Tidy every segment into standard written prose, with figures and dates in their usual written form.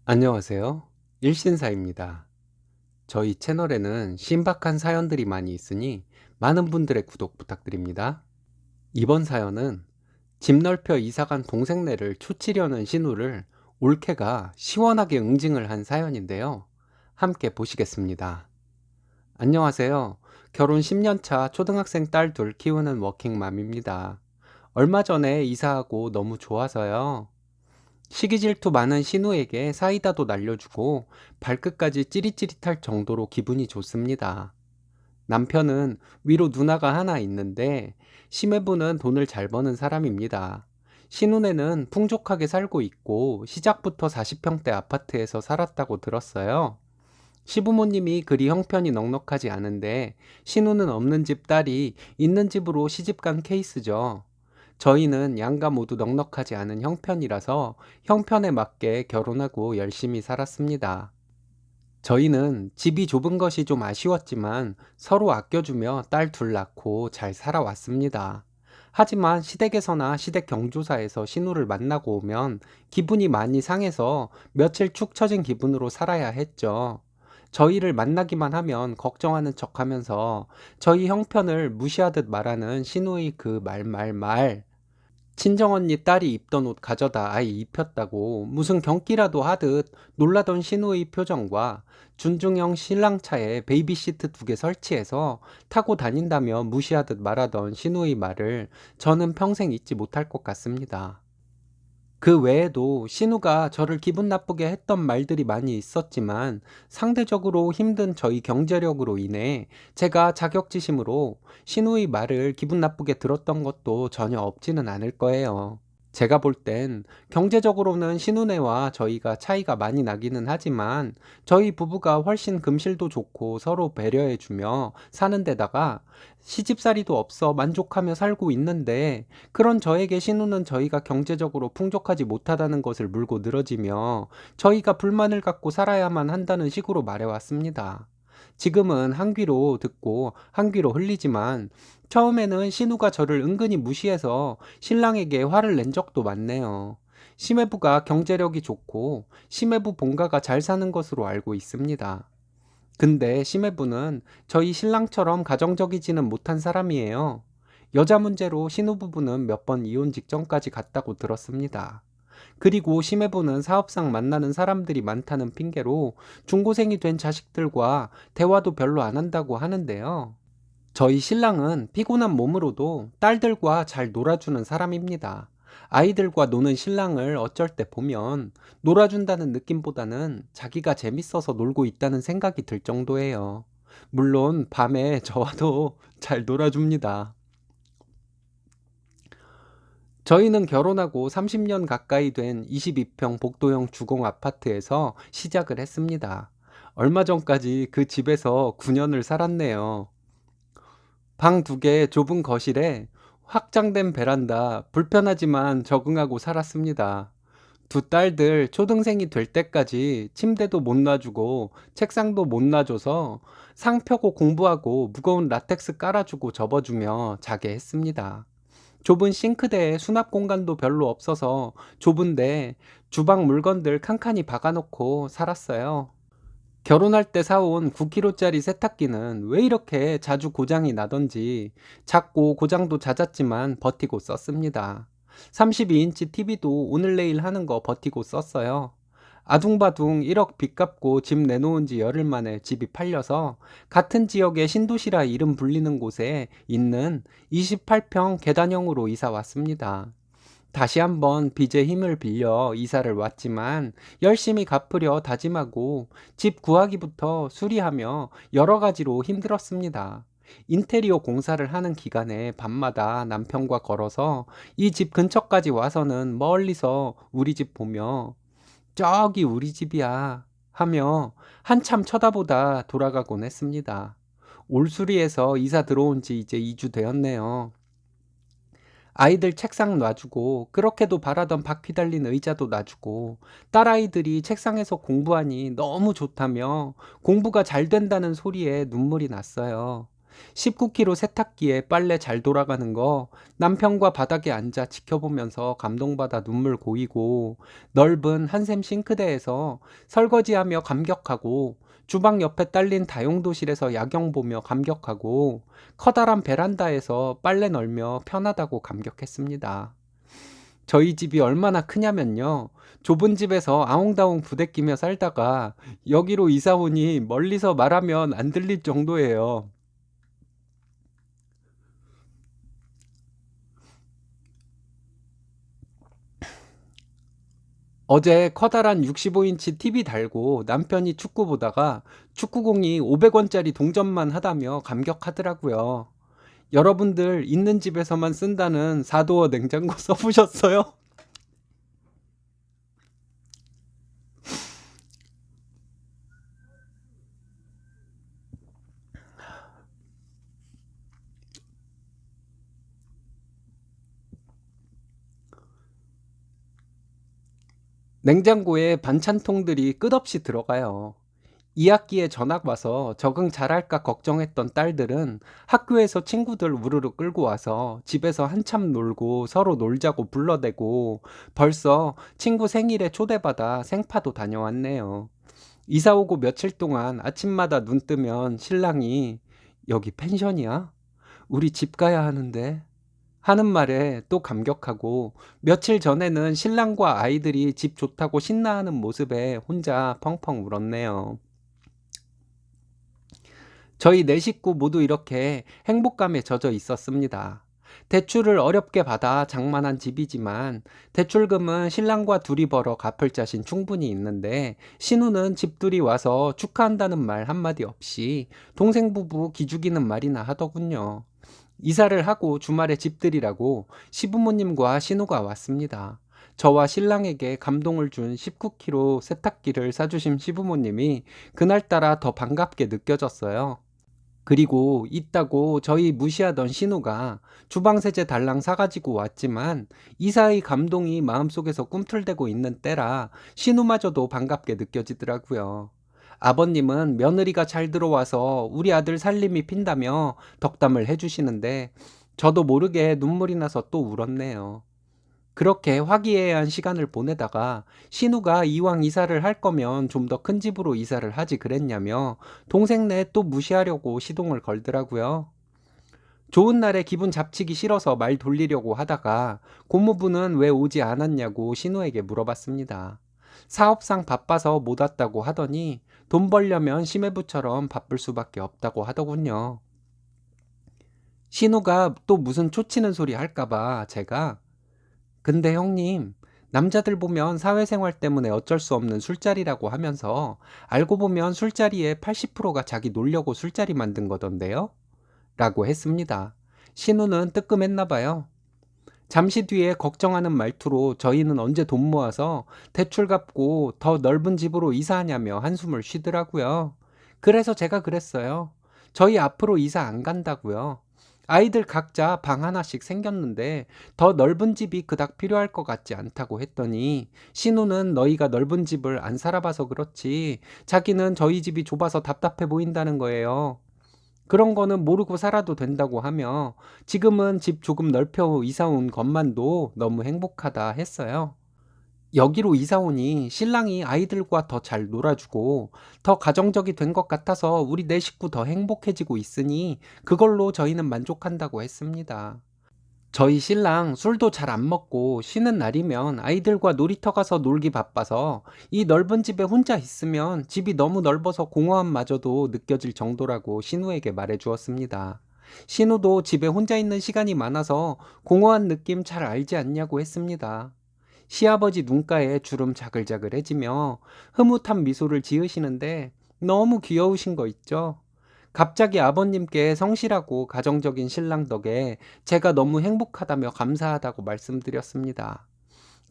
안녕하세요. 일신사입니다. 저희 채널에는 신박한 사연들이 많이 있으니 많은 분들의 구독 부탁드립니다. 이번 사연은 집 넓혀 이사간 동생네를 초치려는 신우를 올케가 시원하게 응징을 한 사연인데요. 함께 보시겠습니다. 안녕하세요. 결혼 10년 차 초등학생 딸 둘 키우는 워킹맘입니다. 얼마 전에 이사하고 너무 좋아서요. 시기 질투 많은 신우에게 사이다도 날려주고 발끝까지 찌릿찌릿할 정도로 기분이 좋습니다. 남편은 위로 누나가 하나 있는데 심해부는 돈을 잘 버는 사람입니다. 신우네는 풍족하게 살고 있고 시작부터 40평대 아파트에서 살았다고 들었어요. 시부모님이 그리 형편이 넉넉하지 않은데 신우는 없는 집 딸이 있는 집으로 시집간 케이스죠. 저희는 양가 모두 넉넉하지 않은 형편이라서 형편에 맞게 결혼하고 열심히 살았습니다. 저희는 집이 좁은 것이 좀 아쉬웠지만 서로 아껴주며 딸 둘 낳고 잘 살아왔습니다. 하지만 시댁에서나 시댁 경조사에서 신우를 만나고 오면 기분이 많이 상해서 며칠 축 처진 기분으로 살아야 했죠. 저희를 만나기만 하면 걱정하는 척 하면서 저희 형편을 무시하듯 말하는 신우의 그 말. 친정언니 딸이 입던 옷 가져다 아이 입혔다고 무슨 경기라도 하듯 놀라던 신우의 표정과 준중형 신랑차에 베이비시트 2개 설치해서 타고 다닌다며 무시하듯 말하던 신우의 말을 저는 평생 잊지 못할 것 같습니다. 그 외에도 신우가 저를 기분 나쁘게 했던 말들이 많이 있었지만 상대적으로 힘든 저희 경제력으로 인해 제가 자격지심으로 신우의 말을 기분 나쁘게 들었던 것도 전혀 없지는 않을 거예요. 제가 볼 땐 경제적으로는 신우네와 저희가 차이가 많이 나기는 하지만 저희 부부가 훨씬 금실도 좋고 서로 배려해주며 사는 데다가 시집살이도 없어 만족하며 살고 있는데 그런 저에게 신우는 저희가 경제적으로 풍족하지 못하다는 것을 물고 늘어지며 저희가 불만을 갖고 살아야만 한다는 식으로 말해왔습니다. 지금은 한 귀로 듣고 한 귀로 흘리지만 처음에는 신우가 저를 은근히 무시해서 신랑에게 화를 낸 적도 많네요. 심해부가 경제력이 좋고 심해부 본가가 잘 사는 것으로 알고 있습니다. 근데 심해부는 저희 신랑처럼 가정적이지는 못한 사람이에요. 여자 문제로 신우 부부는 몇 번 이혼 직전까지 갔다고 들었습니다. 그리고 심해부는 사업상 만나는 사람들이 많다는 핑계로 중고생이 된 자식들과 대화도 별로 안 한다고 하는데요. 저희 신랑은 피곤한 몸으로도 딸들과 잘 놀아주는 사람입니다. 아이들과 노는 신랑을 어쩔 때 보면 놀아준다는 느낌보다는 자기가 재밌어서 놀고 있다는 생각이 들 정도예요. 물론 밤에 저와도 잘 놀아줍니다. 저희는 결혼하고 30년 가까이 된 22평 복도형 주공 아파트에서 시작을 했습니다. 얼마 전까지 그 집에서 9년을 살았네요. 방 2개 좁은 거실에 확장된 베란다, 불편하지만 적응하고 살았습니다. 두 딸들 초등생이 될 때까지 침대도 못 놔주고 책상도 못 놔줘서 상 펴고 공부하고 무거운 라텍스 깔아주고 접어주며 자게 했습니다. 좁은 싱크대에 수납 공간도 별로 없어서 좁은데 주방 물건들 칸칸이 박아놓고 살았어요. 결혼할 때 사온 9kg짜리 세탁기는 왜 이렇게 자주 고장이 나던지 작고 고장도 잦았지만 버티고 썼습니다. 32인치 TV도 오늘 내일 하는 거 버티고 썼어요. 아둥바둥 1억 빚 갚고 집 내놓은 지 열흘 만에 집이 팔려서 같은 지역의 신도시라 이름 불리는 곳에 있는 28평 계단형으로 이사 왔습니다. 다시 한번 빚의 힘을 빌려 이사를 왔지만 열심히 갚으려 다짐하고 집 구하기부터 수리하며 여러 가지로 힘들었습니다. 인테리어 공사를 하는 기간에 밤마다 남편과 걸어서 이 집 근처까지 와서는 멀리서 우리 집 보며 저기 우리 집이야 하며 한참 쳐다보다 돌아가곤 했습니다. 올수리에서 이사 들어온 지 이제 2주 되었네요. 아이들 책상 놔주고 그렇게도 바라던 바퀴 달린 의자도 놔주고 딸아이들이 책상에서 공부하니 너무 좋다며 공부가 잘 된다는 소리에 눈물이 났어요. 19kg 세탁기에 빨래 잘 돌아가는 거 남편과 바닥에 앉아 지켜보면서 감동받아 눈물 고이고, 넓은 한샘 싱크대에서 설거지하며 감격하고, 주방 옆에 딸린 다용도실에서 야경 보며 감격하고, 커다란 베란다에서 빨래 널며 편하다고 감격했습니다. 저희 집이 얼마나 크냐면요, 좁은 집에서 아웅다웅 부대끼며 살다가 여기로 이사 오니 멀리서 말하면 안 들릴 정도예요. 어제 커다란 65인치 TV 달고 남편이 축구 보다가 축구공이 500원짜리 동전만 하다며 감격하더라고요. 여러분들 있는 집에서만 쓴다는 4도어 냉장고 써보셨어요? 냉장고에 반찬통들이 끝없이 들어가요. 2학기에 전학 와서 적응 잘할까 걱정했던 딸들은 학교에서 친구들 우르르 끌고 와서 집에서 한참 놀고 서로 놀자고 불러대고, 벌써 친구 생일에 초대받아 생파도 다녀왔네요. 이사 오고 며칠 동안 아침마다 눈 뜨면 신랑이 "여기 펜션이야? 우리 집 가야 하는데." 하는 말에 또 감격하고, 며칠 전에는 신랑과 아이들이 집 좋다고 신나하는 모습에 혼자 펑펑 울었네요. 저희 네 식구 모두 이렇게 행복감에 젖어 있었습니다. 대출을 어렵게 받아 장만한 집이지만 대출금은 신랑과 둘이 벌어 갚을 자신 충분히 있는데, 신우는 집들이 와서 축하한다는 말 한마디 없이 동생 부부 기죽이는 말이나 하더군요. 이사를 하고 주말에 집들이라고 시부모님과 신우가 왔습니다. 저와 신랑에게 감동을 준 19kg 세탁기를 사주신 시부모님이 그날따라 더 반갑게 느껴졌어요. 그리고 있다고 저희 무시하던 신우가 주방세제 달랑 사가지고 왔지만, 이사의 감동이 마음속에서 꿈틀대고 있는 때라 신우마저도 반갑게 느껴지더라고요. 아버님은 며느리가 잘 들어와서 우리 아들 살림이 핀다며 덕담을 해주시는데, 저도 모르게 눈물이 나서 또 울었네요. 그렇게 화기애애한 시간을 보내다가 신우가 이왕 이사를 할 거면 좀 더 큰 집으로 이사를 하지 그랬냐며 동생네 또 무시하려고 시동을 걸더라고요. 좋은 날에 기분 잡치기 싫어서 말 돌리려고 하다가 고모부는 왜 오지 않았냐고 신우에게 물어봤습니다. 사업상 바빠서 못 왔다고 하더니 돈 벌려면 심해부처럼 바쁠 수밖에 없다고 하더군요. 신우가 또 무슨 초치는 소리 할까봐 제가 "근데 형님, 남자들 보면 사회생활 때문에 어쩔 수 없는 술자리라고 하면서 알고 보면 술자리의 80%가 자기 놀려고 술자리 만든 거던데요?" 라고 했습니다. 신우는 뜨끔했나 봐요. 잠시 뒤에 걱정하는 말투로 저희는 언제 돈 모아서 대출 갚고 더 넓은 집으로 이사하냐며 한숨을 쉬더라고요. 그래서 제가 그랬어요. 저희 앞으로 이사 안 간다고요. 아이들 각자 방 하나씩 생겼는데 더 넓은 집이 그닥 필요할 것 같지 않다고 했더니, 신우는 너희가 넓은 집을 안 살아봐서 그렇지 자기는 저희 집이 좁아서 답답해 보인다는 거예요. 그런 거는 모르고 살아도 된다고 하며 지금은 집 조금 넓혀 이사 온 것만도 너무 행복하다 했어요. 여기로 이사 오니 신랑이 아이들과 더 잘 놀아주고 더 가정적이 된 것 같아서 우리 네 식구 더 행복해지고 있으니 그걸로 저희는 만족한다고 했습니다. 저희 신랑 술도 잘 안 먹고 쉬는 날이면 아이들과 놀이터 가서 놀기 바빠서 이 넓은 집에 혼자 있으면 집이 너무 넓어서 공허함마저도 느껴질 정도라고 신우에게 말해 주었습니다. 신우도 집에 혼자 있는 시간이 많아서 공허한 느낌 잘 알지 않냐고 했습니다. 시아버지 눈가에 주름 자글자글해지며 흐뭇한 미소를 지으시는데 너무 귀여우신 거 있죠? 갑자기 아버님께 성실하고 가정적인 신랑 덕에 제가 너무 행복하다며 감사하다고 말씀드렸습니다.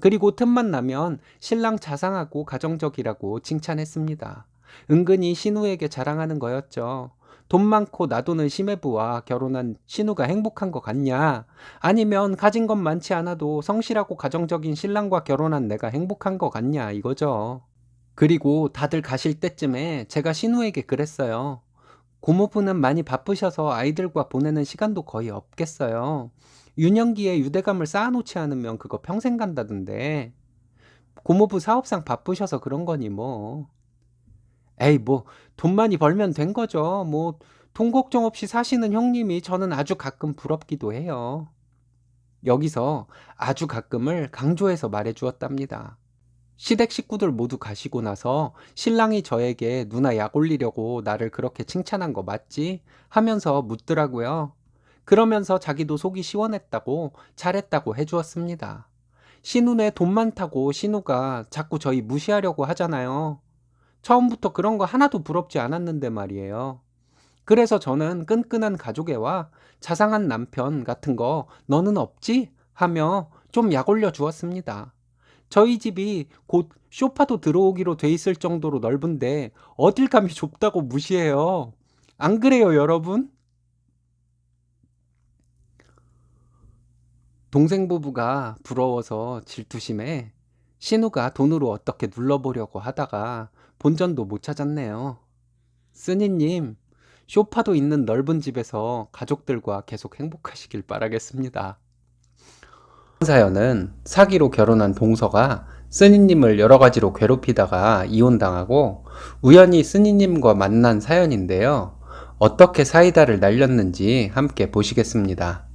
그리고 틈만 나면 신랑 자상하고 가정적이라고 칭찬했습니다. 은근히 신우에게 자랑하는 거였죠. 돈 많고 나도는 심해부와 결혼한 신우가 행복한 것 같냐? 아니면 가진 것 많지 않아도 성실하고 가정적인 신랑과 결혼한 내가 행복한 것 같냐? 이거죠. 그리고 다들 가실 때쯤에 제가 신우에게 그랬어요. 고모부는 많이 바쁘셔서 아이들과 보내는 시간도 거의 없겠어요. 유년기에 유대감을 쌓아놓지 않으면 그거 평생 간다던데. 고모부 사업상 바쁘셔서 그런 거니 뭐. 에이, 뭐, 돈 많이 벌면 된 거죠. 뭐, 돈 걱정 없이 사시는 형님이 저는 아주 가끔 부럽기도 해요. 여기서 아주 가끔을 강조해서 말해 주었답니다. 시댁 식구들 모두 가시고 나서 신랑이 저에게 누나 약 올리려고 나를 그렇게 칭찬한 거 맞지? 하면서 묻더라고요. 그러면서 자기도 속이 시원했다고 잘했다고 해주었습니다. 신우네 돈 많다고 신우가 자꾸 저희 무시하려고 하잖아요. 처음부터 그런 거 하나도 부럽지 않았는데 말이에요. 그래서 저는 끈끈한 가족애와 자상한 남편 같은 거 너는 없지? 하며 좀 약 올려 주었습니다. 저희 집이 곧 쇼파도 들어오기로 돼 있을 정도로 넓은데 어딜 감히 좁다고 무시해요. 안 그래요, 여러분? 동생 부부가 부러워서 질투심에 신우가 돈으로 어떻게 눌러보려고 하다가 본전도 못 찾았네요. 쓰니님, 쇼파도 있는 넓은 집에서 가족들과 계속 행복하시길 바라겠습니다. 사연은 사기로 결혼한 동서가 쓰니님을 여러 가지로 괴롭히다가 이혼당하고 우연히 쓰니님과 만난 사연인데요. 어떻게 사이다를 날렸는지 함께 보시겠습니다.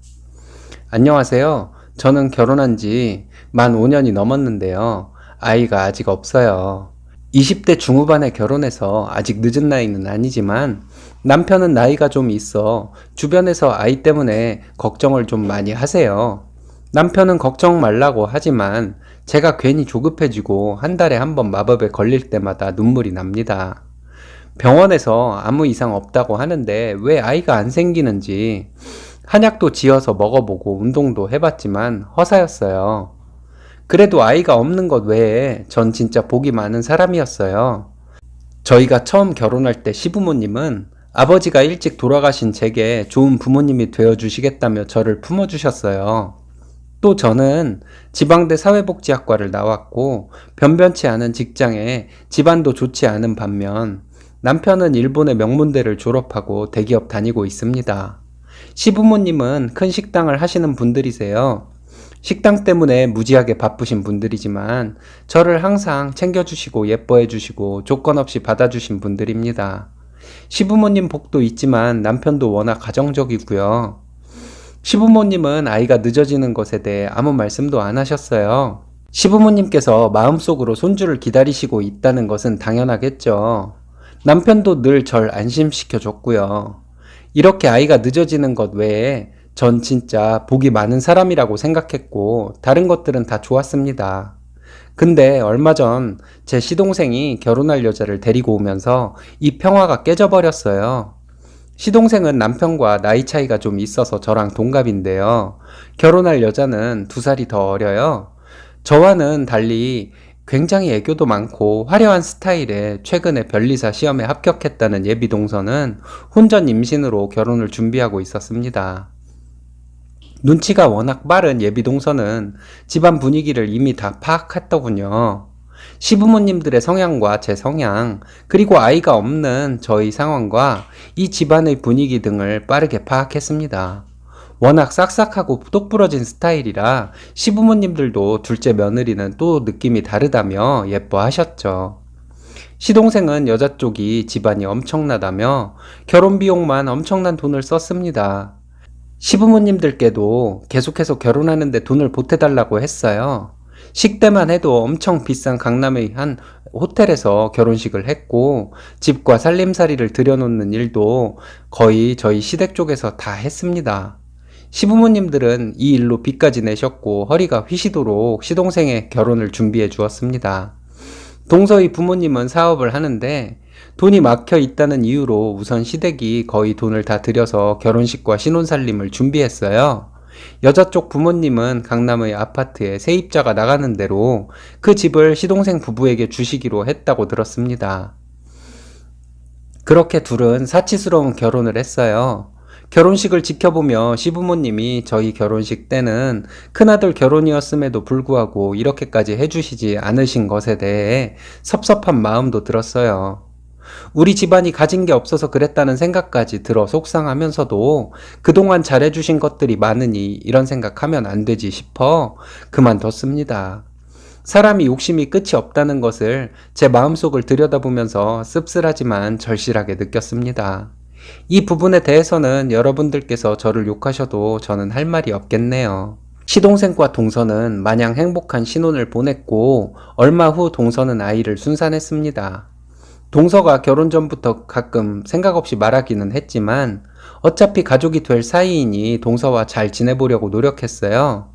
안녕하세요. 저는 결혼한 지 만 5년이 넘었는데요. 아이가 아직 없어요. 20대 중후반에 결혼해서 아직 늦은 나이는 아니지만 남편은 나이가 좀 있어 주변에서 아이 때문에 걱정을 좀 많이 하세요. 남편은 걱정 말라고 하지만 제가 괜히 조급해지고 한 달에 한 번 마법에 걸릴 때마다 눈물이 납니다. 병원에서 아무 이상 없다고 하는데 왜 아이가 안 생기는지 한약도 지어서 먹어보고 운동도 해봤지만 허사였어요. 그래도 아이가 없는 것 외에 전 진짜 복이 많은 사람이었어요. 저희가 처음 결혼할 때 시부모님은 아버지가 일찍 돌아가신 제게 좋은 부모님이 되어주시겠다며 저를 품어주셨어요. 또 저는 지방대 사회복지학과를 나왔고 변변치 않은 직장에 집안도 좋지 않은 반면 남편은 일본의 명문대를 졸업하고 대기업 다니고 있습니다. 시부모님은 큰 식당을 하시는 분들이세요. 식당 때문에 무지하게 바쁘신 분들이지만 저를 항상 챙겨주시고 예뻐해주시고 조건 없이 받아주신 분들입니다. 시부모님 복도 있지만 남편도 워낙 가정적이고요. 시부모님은 아이가 늦어지는 것에 대해 아무 말씀도 안 하셨어요. 시부모님께서 마음속으로 손주를 기다리시고 있다는 것은 당연하겠죠. 남편도 늘 절 안심시켜줬고요. 이렇게 아이가 늦어지는 것 외에 전 진짜 복이 많은 사람이라고 생각했고 다른 것들은 다 좋았습니다. 근데 얼마 전 제 시동생이 결혼할 여자를 데리고 오면서 이 평화가 깨져버렸어요. 시동생은 남편과 나이 차이가 좀 있어서 저랑 동갑인데요. 결혼할 여자는 2살이 더 어려요. 저와는 달리 굉장히 애교도 많고 화려한 스타일에 최근에 변리사 시험에 합격했다는 예비동서는 혼전 임신으로 결혼을 준비하고 있었습니다. 눈치가 워낙 빠른 예비동서는 집안 분위기를 이미 다 파악했더군요. 시부모님들의 성향과 제 성향, 그리고 아이가 없는 저희 상황과 이 집안의 분위기 등을 빠르게 파악했습니다. 워낙 싹싹하고 똑부러진 스타일이라 시부모님들도 둘째 며느리는 또 느낌이 다르다며 예뻐하셨죠. 시동생은 여자 쪽이 집안이 엄청나다며 결혼 비용만 엄청난 돈을 썼습니다. 시부모님들께도 계속해서 결혼하는데 돈을 보태달라고 했어요. 식대만 해도 엄청 비싼 강남의 한 호텔에서 결혼식을 했고 집과 살림살이를 들여놓는 일도 거의 저희 시댁 쪽에서 다 했습니다. 시부모님들은 이 일로 빚까지 내셨고 허리가 휘시도록 시동생의 결혼을 준비해 주었습니다. 동서의 부모님은 사업을 하는데 돈이 막혀 있다는 이유로 우선 시댁이 거의 돈을 다 들여서 결혼식과 신혼살림을 준비했어요. 여자 쪽 부모님은 강남의 아파트에 세입자가 나가는 대로 그 집을 시동생 부부에게 주시기로 했다고 들었습니다. 그렇게 둘은 사치스러운 결혼을 했어요. 결혼식을 지켜보며 시부모님이 저희 결혼식 때는 큰아들 결혼이었음에도 불구하고 이렇게까지 해주시지 않으신 것에 대해 섭섭한 마음도 들었어요. 우리 집안이 가진 게 없어서 그랬다는 생각까지 들어 속상하면서도 그동안 잘해주신 것들이 많으니 이런 생각하면 안 되지 싶어 그만뒀습니다. 사람이 욕심이 끝이 없다는 것을 제 마음속을 들여다보면서 씁쓸하지만 절실하게 느꼈습니다. 이 부분에 대해서는 여러분들께서 저를 욕하셔도 저는 할 말이 없겠네요. 시동생과 동서는 마냥 행복한 신혼을 보냈고 얼마 후 동서는 아이를 순산했습니다. 동서가 결혼 전부터 가끔 생각 없이 말하기는 했지만 어차피 가족이 될 사이이니 동서와 잘 지내보려고 노력했어요.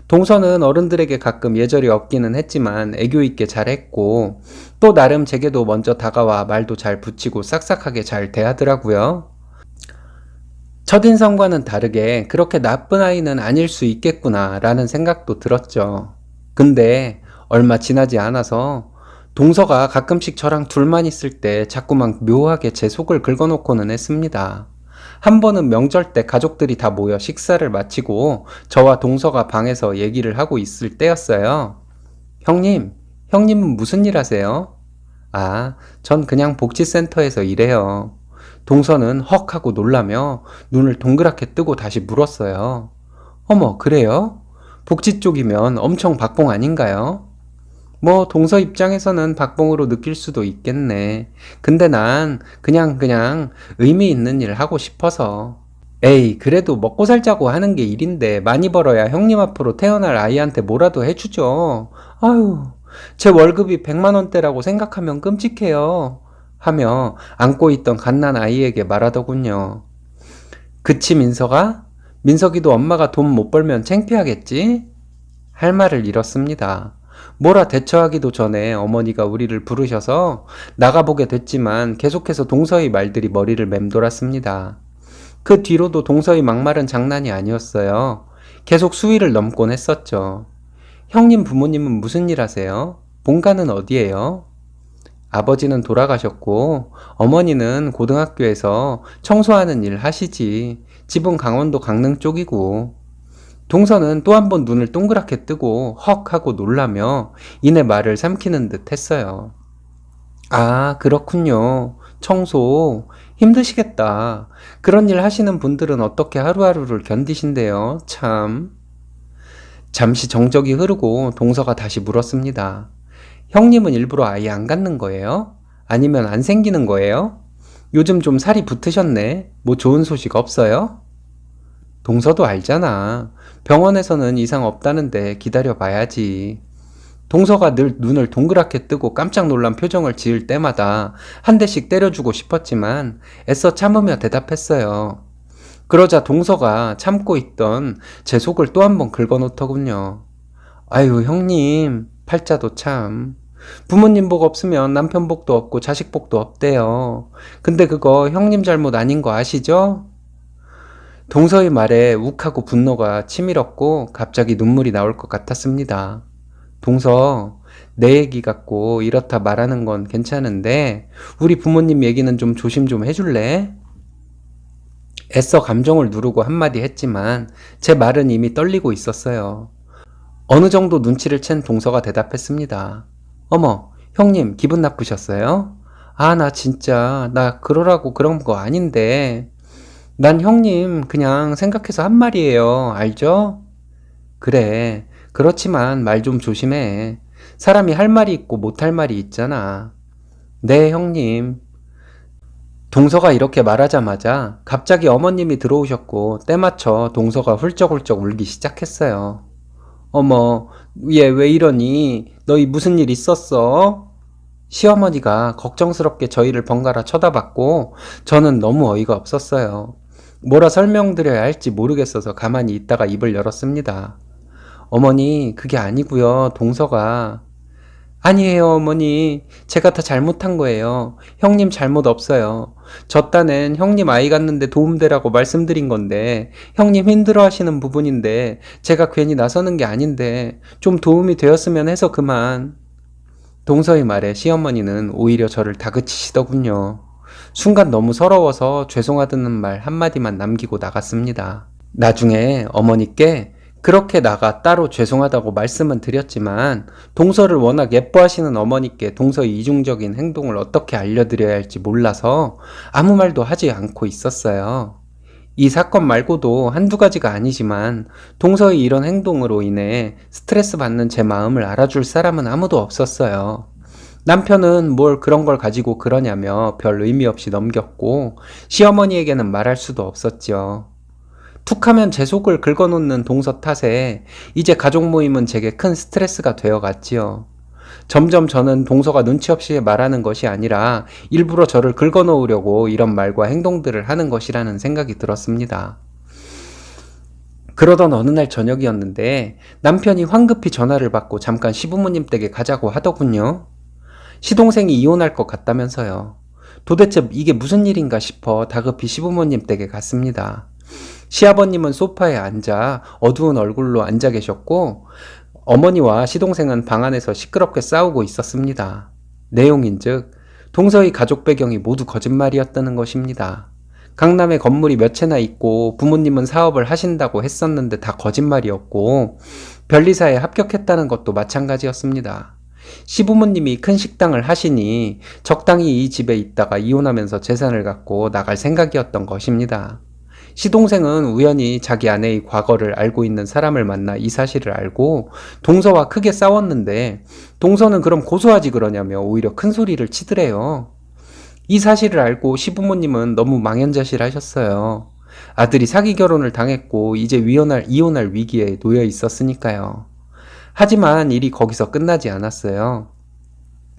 동서는 어른들에게 가끔 예절이 없기는 했지만 애교 있게 잘했고 또 나름 제게도 먼저 다가와 말도 잘 붙이고 싹싹하게 잘 대하더라고요. 첫인상과는 다르게 그렇게 나쁜 아이는 아닐 수 있겠구나 라는 생각도 들었죠. 근데 얼마 지나지 않아서 동서가 가끔씩 저랑 둘만 있을 때 자꾸만 묘하게 제 속을 긁어놓고는 했습니다. 한 번은 명절 때 가족들이 다 모여 식사를 마치고 저와 동서가 방에서 얘기를 하고 있을 때였어요. 형님은 무슨 일 하세요? 아, 전 그냥 복지센터에서 일해요. 동서는 헉 하고 놀라며 눈을 동그랗게 뜨고 다시 물었어요. 어머, 그래요? 복지 쪽이면 엄청 박봉 아닌가요? 뭐 동서 입장에서는 박봉으로 느낄 수도 있겠네. 근데 난 그냥 의미 있는 일 하고 싶어서. 에이, 그래도 먹고 살자고 하는 게 일인데 많이 벌어야 형님 앞으로 태어날 아이한테 뭐라도 해주죠. 아유, 제 월급이 100만 원대라고 생각하면 끔찍해요. 하며 안고 있던 갓난 아이에게 말하더군요. 그치, 민석아? 민석이도 엄마가 돈 못 벌면 창피하겠지? 할 말을 잃었습니다. 뭐라 대처하기도 전에 어머니가 우리를 부르셔서 나가보게 됐지만 계속해서 동서의 말들이 머리를 맴돌았습니다. 그 뒤로도 동서의 막말은 장난이 아니었어요. 계속 수위를 넘곤 했었죠. 형님 부모님은 무슨 일 하세요? 본가는 어디예요? 아버지는 돌아가셨고 어머니는 고등학교에서 청소하는 일 하시지. 집은 강원도 강릉 쪽이고. 동서는 또 한 번 눈을 동그랗게 뜨고 헉 하고 놀라며 이내 말을 삼키는 듯 했어요. 아, 그렇군요. 청소 힘드시겠다. 그런 일 하시는 분들은 어떻게 하루하루를 견디신대요? 참. 잠시 정적이 흐르고 동서가 다시 물었습니다. 형님은 일부러 아예 안 갖는 거예요? 아니면 안 생기는 거예요? 요즘 좀 살이 붙으셨네. 뭐 좋은 소식 없어요? 동서도 알잖아. 병원에서는 이상 없다는데 기다려봐야지. 동서가 늘 눈을 동그랗게 뜨고 깜짝 놀란 표정을 지을 때마다 한 대씩 때려주고 싶었지만 애써 참으며 대답했어요. 그러자 동서가 참고 있던 제 속을 또 한 번 긁어놓더군요. 아유, 형님, 팔자도 참. 부모님 복 없으면 남편 복도 없고 자식 복도 없대요. 근데 그거 형님 잘못 아닌 거 아시죠? 동서의 말에 욱하고 분노가 치밀었고 갑자기 눈물이 나올 것 같았습니다. 동서, 내 얘기 같고 이렇다 말하는 건 괜찮은데 우리 부모님 얘기는 좀 조심 좀 해줄래? 애써 감정을 누르고 한마디 했지만 제 말은 이미 떨리고 있었어요. 어느 정도 눈치를 챈 동서가 대답했습니다. 어머, 형님 기분 나쁘셨어요? 아, 나 그러라고 그런 거 아닌데. 난 형님 그냥 생각해서 한 말이에요. 알죠? 그래. 그렇지만 말 좀 조심해. 사람이 할 말이 있고 못할 말이 있잖아. 네, 형님. 동서가 이렇게 말하자마자 갑자기 어머님이 들어오셨고 때맞춰 동서가 훌쩍훌쩍 울기 시작했어요. 어머, 얘 왜 이러니? 너희 무슨 일 있었어? 시어머니가 걱정스럽게 저희를 번갈아 쳐다봤고 저는 너무 어이가 없었어요. 뭐라 설명드려야 할지 모르겠어서 가만히 있다가 입을 열었습니다. 어머니, 그게 아니고요. 동서가. 아니에요, 어머니. 제가 다 잘못한 거예요. 형님 잘못 없어요. 저 딴엔 형님 아이 갖는데 도움되라고 말씀드린 건데 형님 힘들어 하시는 부분인데 제가 괜히 나서는 게 아닌데 좀 도움이 되었으면 해서 그만. 동서의 말에 시어머니는 오히려 저를 다그치시더군요. 순간 너무 서러워서 죄송하다는 말 한마디만 남기고 나갔습니다. 나중에 어머니께 그렇게 나가 따로 죄송하다고 말씀은 드렸지만 동서를 워낙 예뻐하시는 어머니께 동서의 이중적인 행동을 어떻게 알려드려야 할지 몰라서 아무 말도 하지 않고 있었어요. 이 사건 말고도 한두 가지가 아니지만 동서의 이런 행동으로 인해 스트레스 받는 제 마음을 알아줄 사람은 아무도 없었어요. 남편은 뭘 그런 걸 가지고 그러냐며 별 의미 없이 넘겼고 시어머니에게는 말할 수도 없었죠. 툭하면 제 속을 긁어놓는 동서 탓에 이제 가족 모임은 제게 큰 스트레스가 되어 갔지요. 점점 저는 동서가 눈치 없이 말하는 것이 아니라 일부러 저를 긁어놓으려고 이런 말과 행동들을 하는 것이라는 생각이 들었습니다. 그러던 어느 날 저녁이었는데 남편이 황급히 전화를 받고 잠깐 시부모님 댁에 가자고 하더군요. 시동생이 이혼할 것 같다면서요. 도대체 이게 무슨 일인가 싶어 다급히 시부모님 댁에 갔습니다. 시아버님은 소파에 앉아 어두운 얼굴로 앉아 계셨고 어머니와 시동생은 방 안에서 시끄럽게 싸우고 있었습니다. 내용인즉 동서의 가족 배경이 모두 거짓말이었다는 것입니다. 강남에 건물이 몇 채나 있고 부모님은 사업을 하신다고 했었는데 다 거짓말이었고 변리사에 합격했다는 것도 마찬가지였습니다. 시부모님이 큰 식당을 하시니 적당히 이 집에 있다가 이혼하면서 재산을 갖고 나갈 생각이었던 것입니다. 시동생은 우연히 자기 아내의 과거를 알고 있는 사람을 만나 이 사실을 알고 동서와 크게 싸웠는데 동서는 그럼 고소하지 그러냐며 오히려 큰 소리를 치더래요. 이 사실을 알고 시부모님은 너무 망연자실하셨어요. 아들이 사기 결혼을 당했고 이제 이혼할 위기에 놓여 있었으니까요. 하지만 일이 거기서 끝나지 않았어요.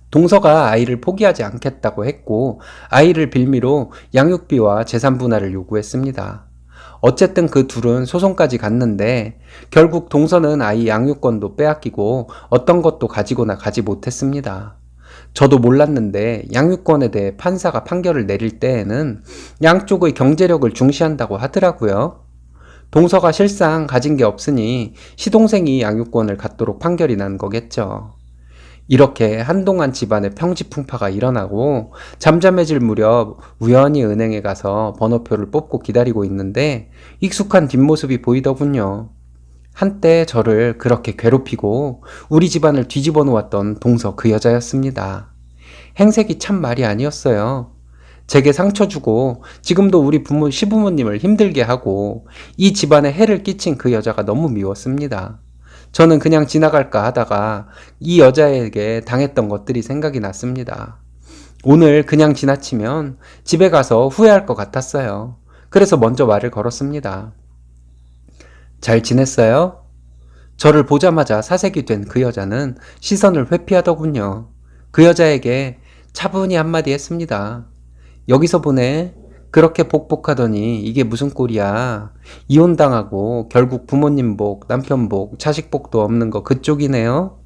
동서가 아이를 포기하지 않겠다고 했고 아이를 빌미로 양육비와 재산 분할을 요구했습니다. 어쨌든 그 둘은 소송까지 갔는데 결국 동서는 아이 양육권도 빼앗기고 어떤 것도 가지거나 가지 못했습니다. 저도 몰랐는데 양육권에 대해 판사가 판결을 내릴 때에는 양쪽의 경제력을 중시한다고 하더라고요. 동서가 실상 가진 게 없으니 시동생이 양육권을 갖도록 판결이 난 거겠죠. 이렇게 한동안 집안에 평지풍파가 일어나고 잠잠해질 무렵 우연히 은행에 가서 번호표를 뽑고 기다리고 있는데 익숙한 뒷모습이 보이더군요. 한때 저를 그렇게 괴롭히고 우리 집안을 뒤집어 놓았던 동서 그 여자였습니다. 행색이 참 말이 아니었어요. 제게 상처 주고 지금도 우리 시부모님을 힘들게 하고 이 집안에 해를 끼친 그 여자가 너무 미웠습니다. 저는 그냥 지나갈까 하다가 이 여자에게 당했던 것들이 생각이 났습니다. 오늘 그냥 지나치면 집에 가서 후회할 것 같았어요. 그래서 먼저 말을 걸었습니다. 잘 지냈어요? 저를 보자마자 사색이 된 그 여자는 시선을 회피하더군요. 그 여자에게 차분히 한마디 했습니다. 여기서 보내. 그렇게 복복하더니 이게 무슨 꼴이야. 이혼당하고 결국 부모님 복, 남편 복, 자식 복도 없는 거 그쪽이네요.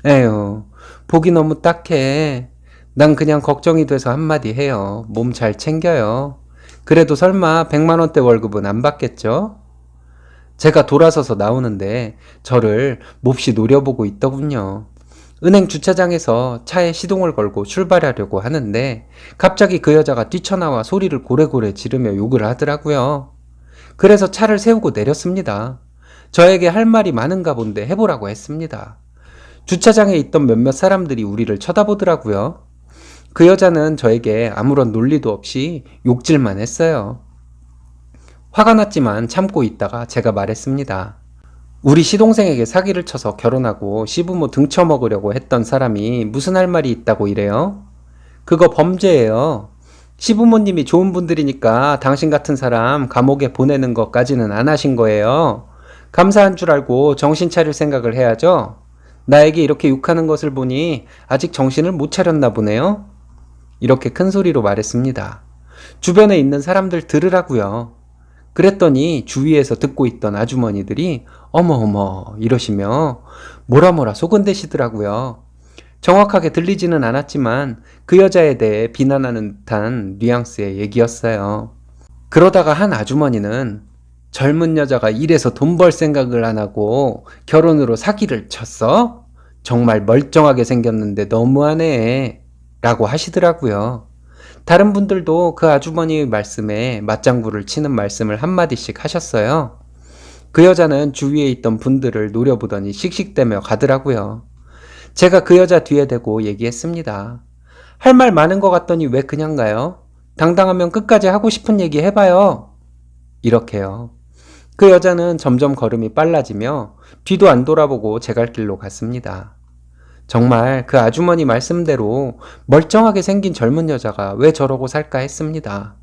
에휴, 복이 너무 딱해. 난 그냥 걱정이 돼서 한마디 해요. 몸 잘 챙겨요. 그래도 설마 100만 원대 월급은 안 받겠죠? 제가 돌아서서 나오는데 저를 몹시 노려보고 있더군요. 은행 주차장에서 차에 시동을 걸고 출발하려고 하는데 갑자기 그 여자가 뛰쳐나와 소리를 고래고래 지르며 욕을 하더라고요. 그래서 차를 세우고 내렸습니다. 저에게 할 말이 많은가 본데 해보라고 했습니다. 주차장에 있던 몇몇 사람들이 우리를 쳐다보더라고요. 그 여자는 저에게 아무런 논리도 없이 욕질만 했어요. 화가 났지만 참고 있다가 제가 말했습니다. 우리 시동생에게 사기를 쳐서 결혼하고 시부모 등쳐먹으려고 했던 사람이 무슨 할 말이 있다고 이래요? 그거 범죄예요. 시부모님이 좋은 분들이니까 당신 같은 사람 감옥에 보내는 것까지는 안 하신 거예요. 감사한 줄 알고 정신 차릴 생각을 해야죠. 나에게 이렇게 욕하는 것을 보니 아직 정신을 못 차렸나 보네요. 이렇게 큰 소리로 말했습니다. 주변에 있는 사람들 들으라고요. 그랬더니 주위에서 듣고 있던 아주머니들이 어머어머 이러시며 뭐라 소곤대시더라고요. 정확하게 들리지는 않았지만 그 여자에 대해 비난하는 듯한 뉘앙스의 얘기였어요. 그러다가 한 아주머니는 젊은 여자가 이래서 돈 벌 생각을 안 하고 결혼으로 사기를 쳤어? 정말 멀쩡하게 생겼는데 너무하네 라고 하시더라고요. 다른 분들도 그 아주머니의 말씀에 맞장구를 치는 말씀을 한마디씩 하셨어요. 그 여자는 주위에 있던 분들을 노려보더니 씩씩대며 가더라고요. 제가 그 여자 뒤에 대고 얘기했습니다. 할 말 많은 것 같더니 왜 그냥 가요? 당당하면 끝까지 하고 싶은 얘기 해봐요. 이렇게요. 그 여자는 점점 걸음이 빨라지며 뒤도 안 돌아보고 제 갈 길로 갔습니다. 정말 그 아주머니 말씀대로 멀쩡하게 생긴 젊은 여자가 왜 저러고 살까 했습니다.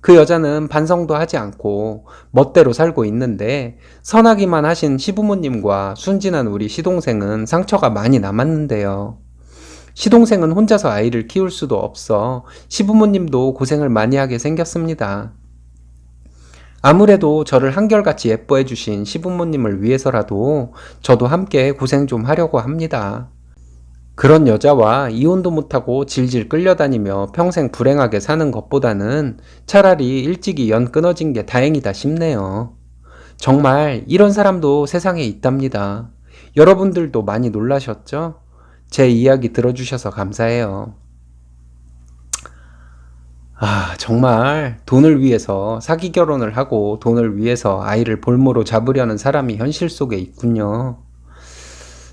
그 여자는 반성도 하지 않고 멋대로 살고 있는데 선하기만 하신 시부모님과 순진한 우리 시동생은 상처가 많이 남았는데요. 시동생은 혼자서 아이를 키울 수도 없어 시부모님도 고생을 많이 하게 생겼습니다. 아무래도 저를 한결같이 예뻐해 주신 시부모님을 위해서라도 저도 함께 고생 좀 하려고 합니다. 그런 여자와 이혼도 못하고 질질 끌려다니며 평생 불행하게 사는 것보다는 차라리 일찍이 연 끊어진 게 다행이다 싶네요. 정말 이런 사람도 세상에 있답니다. 여러분들도 많이 놀라셨죠? 제 이야기 들어주셔서 감사해요. 정말 돈을 위해서 사기 결혼을 하고 돈을 위해서 아이를 볼모로 잡으려는 사람이 현실 속에 있군요.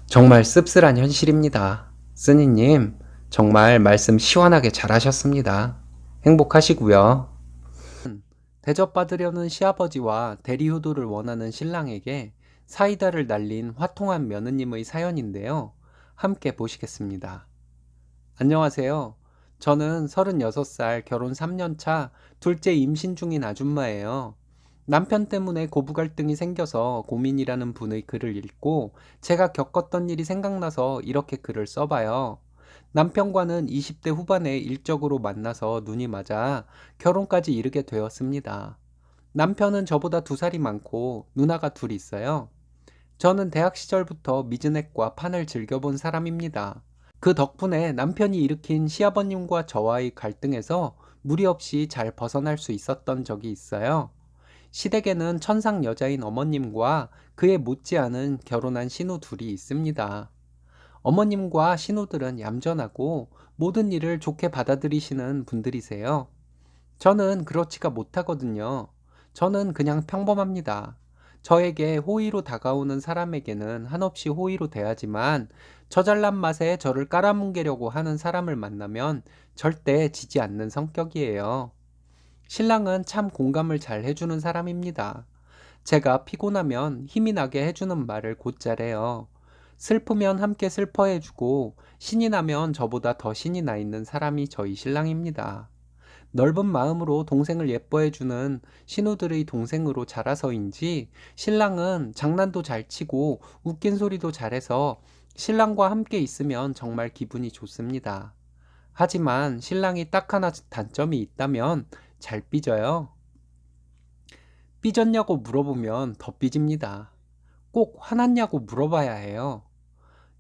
정말 씁쓸한 현실입니다. 쓰니님, 정말 말씀 시원하게 잘하셨습니다. 행복하시고요. 대접받으려는 시아버지와 대리효도를 원하는 신랑에게 사이다를 날린 화통한 며느님의 사연인데요. 함께 보시겠습니다. 안녕하세요. 저는 36살 결혼 3년 차 둘째 임신 중인 아줌마예요. 남편 때문에 고부 갈등이 생겨서 고민이라는 분의 글을 읽고 제가 겪었던 일이 생각나서 이렇게 글을 써봐요. 남편과는 20대 후반에 일적으로 만나서 눈이 맞아 결혼까지 이르게 되었습니다. 남편은 저보다 2살이 많고 누나가 둘 있어요. 저는 대학 시절부터 미즈넷과 판을 즐겨본 사람입니다. 그 덕분에 남편이 일으킨 시아버님과 저와의 갈등에서 무리 없이 잘 벗어날 수 있었던 적이 있어요. 시댁에는 천상 여자인 어머님과 그에 못지않은 결혼한 신우 둘이 있습니다. 어머님과 신우들은 얌전하고 모든 일을 좋게 받아들이시는 분들이세요. 저는 그렇지가 못하거든요. 저는 그냥 평범합니다. 저에게 호의로 다가오는 사람에게는 한없이 호의로 대하지만 저 잘난 맛에 저를 깔아뭉개려고 하는 사람을 만나면 절대 지지 않는 성격이에요. 신랑은 참 공감을 잘 해주는 사람입니다. 제가 피곤하면 힘이 나게 해주는 말을 곧잘해요. 슬프면 함께 슬퍼해주고 신이 나면 저보다 더 신이 나 있는 사람이 저희 신랑입니다. 넓은 마음으로 동생을 예뻐해주는 신우들의 동생으로 자라서인지 신랑은 장난도 잘 치고 웃긴 소리도 잘해서 신랑과 함께 있으면 정말 기분이 좋습니다. 하지만 신랑이 딱 하나 단점이 있다면 잘 삐져요. 삐졌냐고 물어보면 더 삐집니다. 꼭 화났냐고 물어봐야 해요.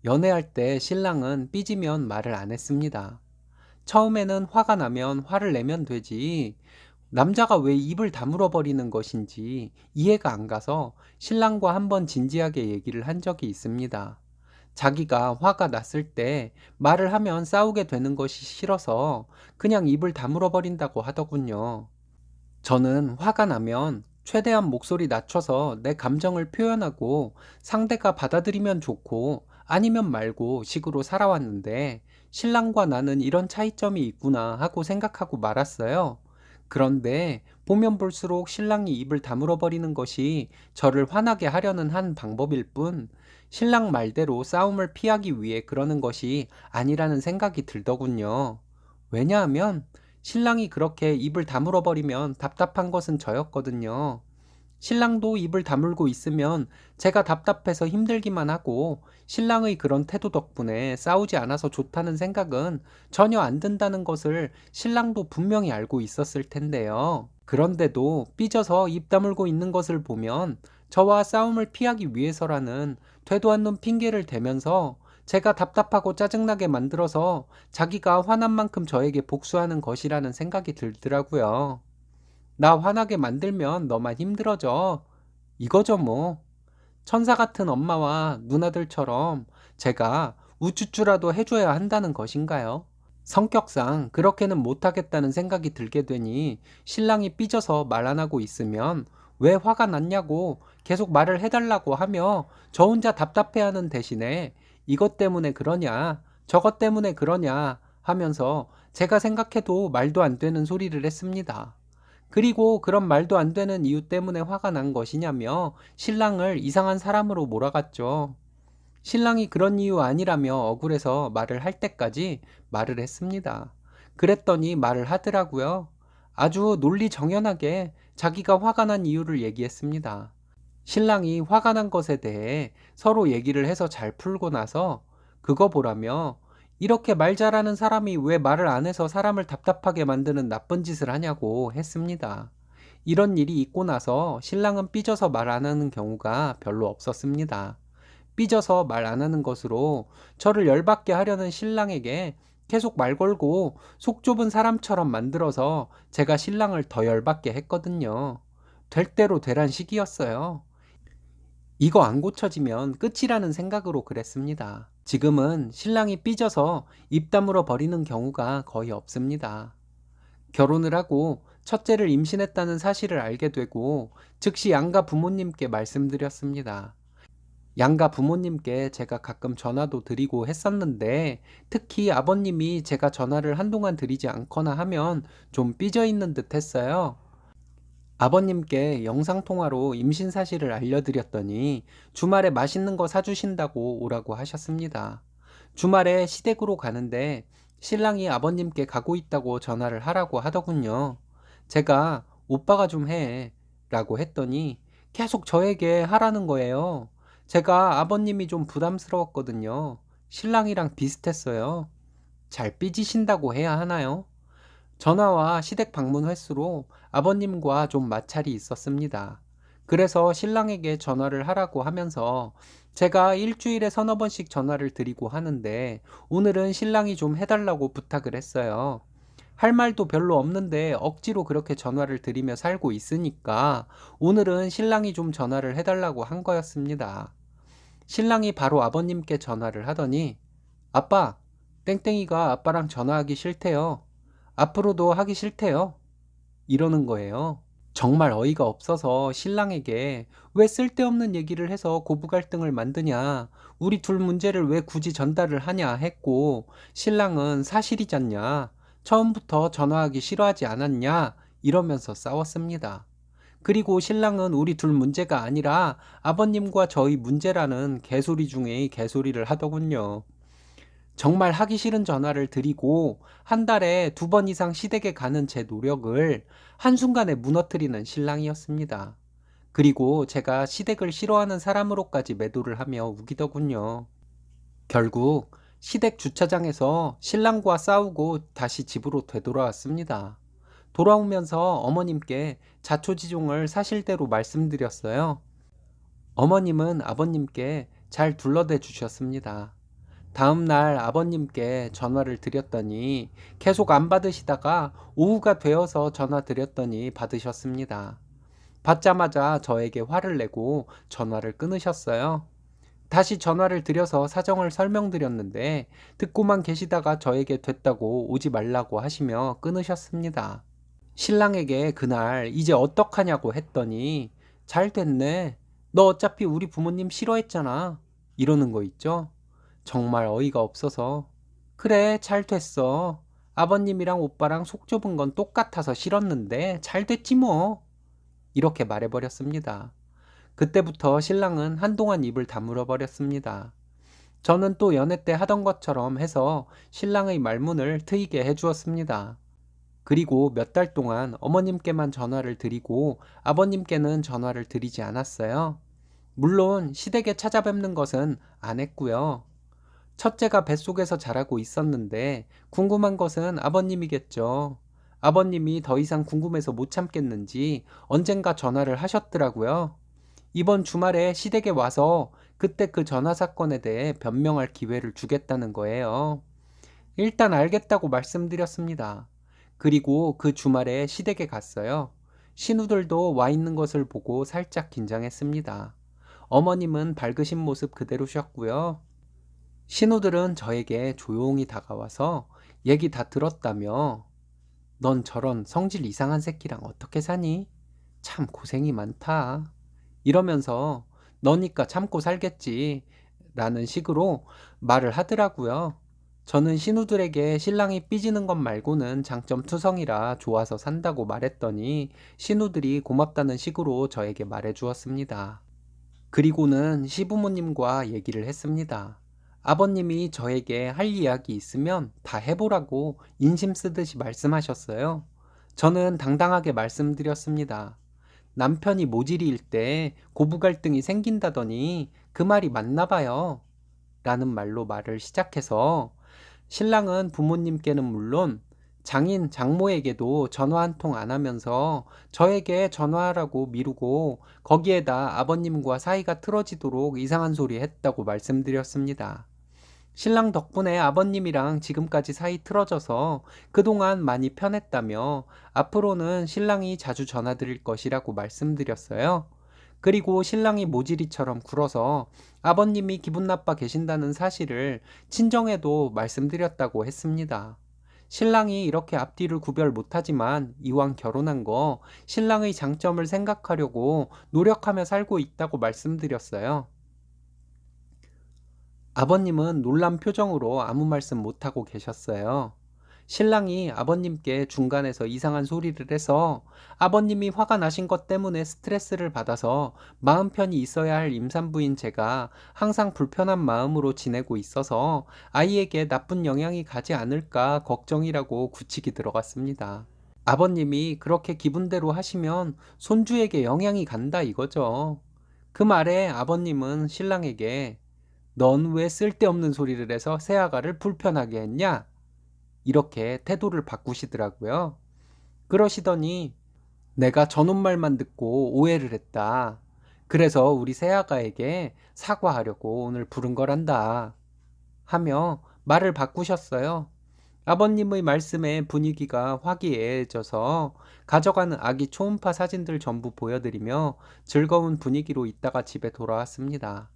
연애할 때 신랑은 삐지면 말을 안 했습니다. 처음에는 화가 나면 화를 내면 되지. 남자가 왜 입을 다물어 버리는 것인지 이해가 안 가서 신랑과 한번 진지하게 얘기를 한 적이 있습니다. 자기가 화가 났을 때 말을 하면 싸우게 되는 것이 싫어서 그냥 입을 다물어 버린다고 하더군요. 저는 화가 나면 최대한 목소리 낮춰서 내 감정을 표현하고 상대가 받아들이면 좋고 아니면 말고 식으로 살아왔는데 신랑과 나는 이런 차이점이 있구나 하고 생각하고 말았어요. 그런데 보면 볼수록 신랑이 입을 다물어 버리는 것이 저를 화나게 하려는 한 방법일 뿐 신랑 말대로 싸움을 피하기 위해 그러는 것이 아니라는 생각이 들더군요. 왜냐하면 신랑이 그렇게 입을 다물어 버리면 답답한 것은 저였거든요. 신랑도 입을 다물고 있으면 제가 답답해서 힘들기만 하고 신랑의 그런 태도 덕분에 싸우지 않아서 좋다는 생각은 전혀 안 든다는 것을 신랑도 분명히 알고 있었을 텐데요. 그런데도 삐져서 입 다물고 있는 것을 보면 저와 싸움을 피하기 위해서라는 되도 않는 핑계를 대면서 제가 답답하고 짜증나게 만들어서 자기가 화난 만큼 저에게 복수하는 것이라는 생각이 들더라고요. 나 화나게 만들면 너만 힘들어져. 이거죠 뭐. 천사 같은 엄마와 누나들처럼 제가 우쭈쭈라도 해줘야 한다는 것인가요? 성격상 그렇게는 못하겠다는 생각이 들게 되니 신랑이 삐져서 말 안 하고 있으면 왜 화가 났냐고 계속 말을 해달라고 하며 저 혼자 답답해하는 대신에 이것 때문에 그러냐, 저것 때문에 그러냐 하면서 제가 생각해도 말도 안 되는 소리를 했습니다. 그리고 그런 말도 안 되는 이유 때문에 화가 난 것이냐며 신랑을 이상한 사람으로 몰아갔죠. 신랑이 그런 이유 아니라며 억울해서 말을 할 때까지 말을 했습니다. 그랬더니 말을 하더라고요. 아주 논리정연하게 자기가 화가 난 이유를 얘기했습니다. 신랑이 화가 난 것에 대해 서로 얘기를 해서 잘 풀고 나서 그거 보라며 이렇게 말 잘하는 사람이 왜 말을 안 해서 사람을 답답하게 만드는 나쁜 짓을 하냐고 했습니다. 이런 일이 있고 나서 신랑은 삐져서 말 안 하는 경우가 별로 없었습니다. 삐져서 말 안 하는 것으로 저를 열받게 하려는 신랑에게 계속 말 걸고 속 좁은 사람처럼 만들어서 제가 신랑을 더 열받게 했거든요. 될 대로 되란 식이었어요. 이거 안 고쳐지면 끝이라는 생각으로 그랬습니다. 지금은 신랑이 삐져서 입 다물어 버리는 경우가 거의 없습니다. 결혼을 하고 첫째를 임신했다는 사실을 알게 되고 즉시 양가 부모님께 말씀드렸습니다. 양가 부모님께 제가 가끔 전화도 드리고 했었는데 특히 아버님이 제가 전화를 한동안 드리지 않거나 하면 좀 삐져 있는 듯 했어요. 아버님께 영상통화로 임신 사실을 알려드렸더니 주말에 맛있는 거 사주신다고 오라고 하셨습니다. 주말에 시댁으로 가는데 신랑이 아버님께 가고 있다고 전화를 하라고 하더군요. 제가 오빠가 좀 해 라고 했더니 계속 저에게 하라는 거예요. 제가 아버님이 좀 부담스러웠거든요. 신랑이랑 비슷했어요. 잘 삐지신다고 해야 하나요? 전화와 시댁 방문 횟수로 아버님과 좀 마찰이 있었습니다. 그래서 신랑에게 전화를 하라고 하면서 제가 일주일에 서너 번씩 전화를 드리고 하는데 오늘은 신랑이 좀 해달라고 부탁을 했어요. 할 말도 별로 없는데 억지로 그렇게 전화를 드리며 살고 있으니까 오늘은 신랑이 좀 전화를 해달라고 한 거였습니다. 신랑이 바로 아버님께 전화를 하더니 아빠, 땡땡이가 아빠랑 전화하기 싫대요. 앞으로도 하기 싫대요. 이러는 거예요. 정말 어이가 없어서 신랑에게 왜 쓸데없는 얘기를 해서 고부 갈등을 만드냐, 우리 둘 문제를 왜 굳이 전달을 하냐 했고, 신랑은 사실이잖냐, 처음부터 전화하기 싫어하지 않았냐, 이러면서 싸웠습니다. 그리고 신랑은 우리 둘 문제가 아니라 아버님과 저희 문제라는 개소리 중에 개소리를 하더군요. 정말 하기 싫은 전화를 드리고 한 달에 2번 이상 시댁에 가는 제 노력을 한순간에 무너뜨리는 신랑이었습니다. 그리고 제가 시댁을 싫어하는 사람으로까지 매도를 하며 우기더군요. 결국 시댁 주차장에서 신랑과 싸우고 다시 집으로 되돌아왔습니다. 돌아오면서 어머님께 자초지종을 사실대로 말씀드렸어요. 어머님은 아버님께 잘 둘러대 주셨습니다. 다음 날 아버님께 전화를 드렸더니 계속 안 받으시다가 오후가 되어서 전화 드렸더니 받으셨습니다. 받자마자 저에게 화를 내고 전화를 끊으셨어요. 다시 전화를 드려서 사정을 설명드렸는데 듣고만 계시다가 저에게 됐다고 오지 말라고 하시며 끊으셨습니다. 신랑에게 그날 이제 어떡하냐고 했더니 잘 됐네. 너 어차피 우리 부모님 싫어했잖아. 이러는 거 있죠? 정말 어이가 없어서 그래 잘 됐어. 아버님이랑 오빠랑 속 좁은 건 똑같아서 싫었는데 잘 됐지 뭐. 이렇게 말해버렸습니다. 그때부터 신랑은 한동안 입을 다물어 버렸습니다. 저는 또 연애 때 하던 것처럼 해서 신랑의 말문을 트이게 해주었습니다. 그리고 몇 달 동안 어머님께만 전화를 드리고 아버님께는 전화를 드리지 않았어요. 물론 시댁에 찾아뵙는 것은 안 했고요. 첫째가 뱃속에서 자라고 있었는데 궁금한 것은 아버님이겠죠. 아버님이 더 이상 궁금해서 못 참겠는지 언젠가 전화를 하셨더라고요. 이번 주말에 시댁에 와서 그때 그 전화 사건에 대해 변명할 기회를 주겠다는 거예요. 일단 알겠다고 말씀드렸습니다. 그리고 그 주말에 시댁에 갔어요. 신우들도 와 있는 것을 보고 살짝 긴장했습니다. 어머님은 밝으신 모습 그대로셨고요. 신우들은 저에게 조용히 다가와서 얘기 다 들었다며 넌 저런 성질 이상한 새끼랑 어떻게 사니? 참 고생이 많다. 이러면서 너니까 참고 살겠지. 라는 식으로 말을 하더라고요. 저는 신우들에게 신랑이 삐지는 것 말고는 장점 투성이라 좋아서 산다고 말했더니 신우들이 고맙다는 식으로 저에게 말해 주었습니다. 그리고는 시부모님과 얘기를 했습니다. 아버님이 저에게 할 이야기 있으면 다 해보라고 인심 쓰듯이 말씀하셨어요. 저는 당당하게 말씀드렸습니다. 남편이 모질이일 때 고부 갈등이 생긴다더니 그 말이 맞나 봐요. 라는 말로 말을 시작해서 신랑은 부모님께는 물론 장인, 장모에게도 전화 한 통 안 하면서 저에게 전화하라고 미루고 거기에다 아버님과 사이가 틀어지도록 이상한 소리 했다고 말씀드렸습니다. 신랑 덕분에 아버님이랑 지금까지 사이 틀어져서 그동안 많이 편했다며 앞으로는 신랑이 자주 전화드릴 것이라고 말씀드렸어요. 그리고 신랑이 모지리처럼 굴어서 아버님이 기분 나빠 계신다는 사실을 친정에도 말씀드렸다고 했습니다. 신랑이 이렇게 앞뒤를 구별 못하지만 이왕 결혼한 거 신랑의 장점을 생각하려고 노력하며 살고 있다고 말씀드렸어요. 아버님은 놀란 표정으로 아무 말씀 못하고 계셨어요. 신랑이 아버님께 중간에서 이상한 소리를 해서 아버님이 화가 나신 것 때문에 스트레스를 받아서 마음 편히 있어야 할 임산부인 제가 항상 불편한 마음으로 지내고 있어서 아이에게 나쁜 영향이 가지 않을까 걱정이라고 굳히기 들어갔습니다. 아버님이 그렇게 기분대로 하시면 손주에게 영향이 간다 이거죠. 그 말에 아버님은 신랑에게 넌 왜 쓸데없는 소리를 해서 새아가를 불편하게 했냐? 이렇게 태도를 바꾸시더라고요. 그러시더니 내가 저놈 말만 듣고 오해를 했다. 그래서 우리 새아가에게 사과하려고 오늘 부른 거란다. 하며 말을 바꾸셨어요. 아버님의 말씀에 분위기가 화기애애해져서 가져가는 아기 초음파 사진들 전부 보여드리며 즐거운 분위기로 있다가 집에 돌아왔습니다.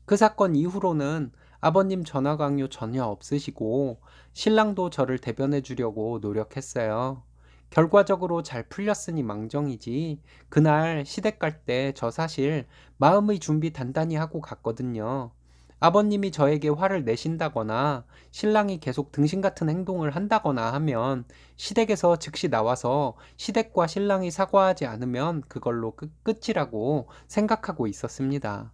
그 사건 이후로는 아버님 전화 강요 전혀 없으시고 신랑도 저를 대변해 주려고 노력했어요. 결과적으로 잘 풀렸으니 망정이지 그날 시댁 갈 때 저 사실 마음의 준비 단단히 하고 갔거든요. 아버님이 저에게 화를 내신다거나 신랑이 계속 등신 같은 행동을 한다거나 하면 시댁에서 즉시 나와서 시댁과 신랑이 사과하지 않으면 그걸로 끝이라고 생각하고 있었습니다.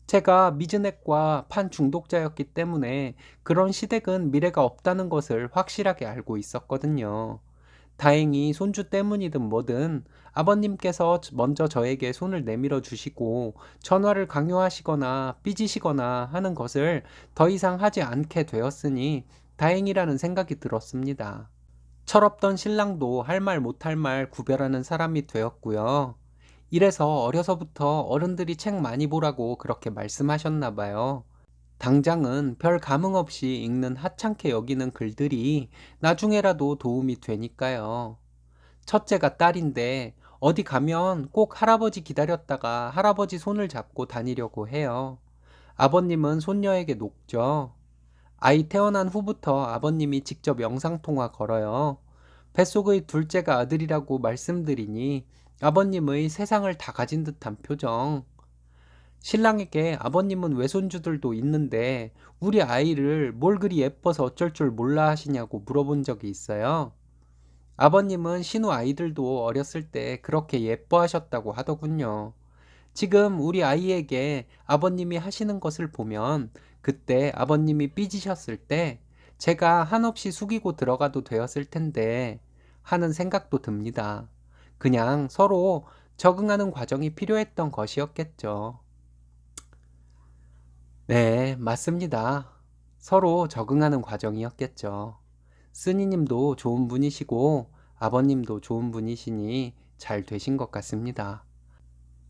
제가 미즈넷과 판 중독자였기 때문에 그런 시댁은 미래가 없다는 것을 확실하게 알고 있었거든요. 다행히 손주 때문이든 뭐든 아버님께서 먼저 저에게 손을 내밀어 주시고 전화를 강요하시거나 삐지시거나 하는 것을 더 이상 하지 않게 되었으니 다행이라는 생각이 들었습니다. 철없던 신랑도 할 말 못할 말 구별하는 사람이 되었고요. 이래서 어려서부터 어른들이 책 많이 보라고 그렇게 말씀하셨나 봐요. 당장은 별 감흥 없이 읽는 하찮게 여기는 글들이 나중에라도 도움이 되니까요. 첫째가 딸인데 어디 가면 꼭 할아버지 기다렸다가 할아버지 손을 잡고 다니려고 해요. 아버님은 손녀에게 녹죠. 아이 태어난 후부터 아버님이 직접 영상통화 걸어요. 뱃속의 둘째가 아들이라고 말씀드리니 아버님의 세상을 다 가진 듯한 표정. 신랑에게 아버님은 외손주들도 있는데 우리 아이를 뭘 그리 예뻐서 어쩔 줄 몰라 하시냐고 물어본 적이 있어요. 아버님은 신우 아이들도 어렸을 때 그렇게 예뻐하셨다고 하더군요. 지금 우리 아이에게 아버님이 하시는 것을 보면 그때 아버님이 삐지셨을 때 제가 한없이 숙이고 들어가도 되었을 텐데 하는 생각도 듭니다. 그냥 서로 적응하는 과정이 필요했던 것이었겠죠. 네, 맞습니다. 서로 적응하는 과정이었겠죠. 쓰니님도 좋은 분이시고 아버님도 좋은 분이시니 잘 되신 것 같습니다.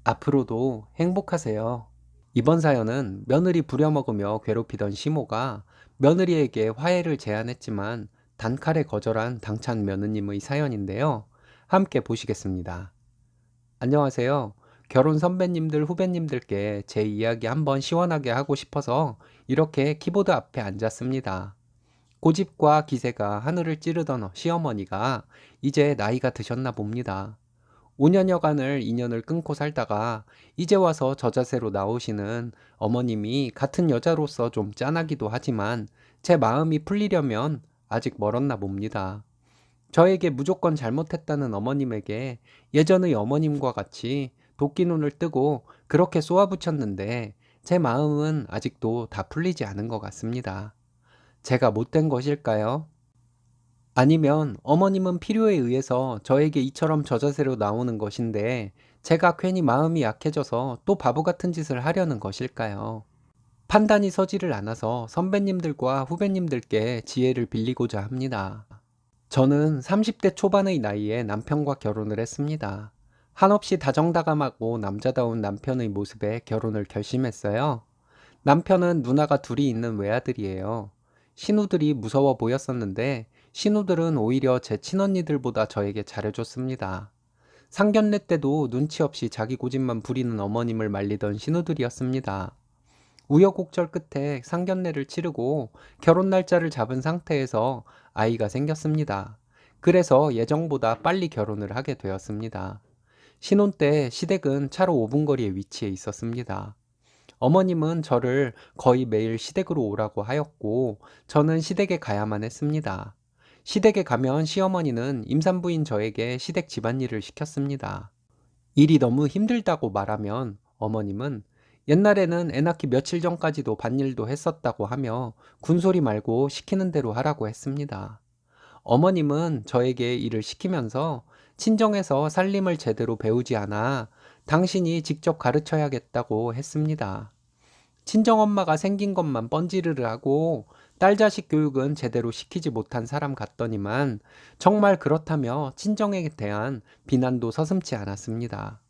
앞으로도 행복하세요. 이번 사연은 며느리 부려먹으며 괴롭히던 시모가 며느리에게 화해를 제안했지만 단칼에 거절한 당찬 며느님의 사연인데요. 함께 보시겠습니다. 안녕하세요. 결혼 선배님들, 후배님들께 제 이야기 한번 시원하게 하고 싶어서 이렇게 키보드 앞에 앉았습니다. 고집과 기세가 하늘을 찌르던 시어머니가 이제 나이가 드셨나 봅니다. 5년여간을 인연을 끊고 살다가 이제 와서 저 자세로 나오시는 어머님이 같은 여자로서 좀 짠하기도 하지만 제 마음이 풀리려면 아직 멀었나 봅니다. 저에게 무조건 잘못했다는 어머님에게 예전의 어머님과 같이 도끼눈을 뜨고 그렇게 쏘아붙였는데 제 마음은 아직도 다 풀리지 않은 것 같습니다. 제가 못된 것일까요? 아니면 어머님은 필요에 의해서 저에게 이처럼 저자세로 나오는 것인데 제가 괜히 마음이 약해져서 또 바보 같은 짓을 하려는 것일까요? 판단이 서지를 않아서 선배님들과 후배님들께 지혜를 빌리고자 합니다. 저는 30대 초반의 나이에 남편과 결혼을 했습니다. 한없이 다정다감하고 남자다운 남편의 모습에 결혼을 결심했어요. 남편은 누나가 둘이 있는 외아들이에요. 신우들이 무서워 보였었는데 신우들은 오히려 제 친언니들보다 저에게 잘해줬습니다. 상견례 때도 눈치 없이 자기 고집만 부리는 어머님을 말리던 신우들이었습니다. 우여곡절 끝에 상견례를 치르고 결혼 날짜를 잡은 상태에서 아이가 생겼습니다. 그래서 예정보다 빨리 결혼을 하게 되었습니다. 신혼 때 시댁은 차로 5분 거리에 위치해 있었습니다. 어머님은 저를 거의 매일 시댁으로 오라고 하였고 저는 시댁에 가야만 했습니다. 시댁에 가면 시어머니는 임산부인 저에게 시댁 집안일을 시켰습니다. 일이 너무 힘들다고 말하면 어머님은 옛날에는 애 낳기 며칠 전까지도 밭일도 했었다고 하며 군소리 말고 시키는 대로 하라고 했습니다. 어머님은 저에게 일을 시키면서 친정에서 살림을 제대로 배우지 않아 당신이 직접 가르쳐야겠다고 했습니다. 친정엄마가 생긴 것만 뻔지르르 하고 딸 자식 교육은 제대로 시키지 못한 사람 같더니만 정말 그렇다며 친정에 대한 비난도 서슴지 않았습니다.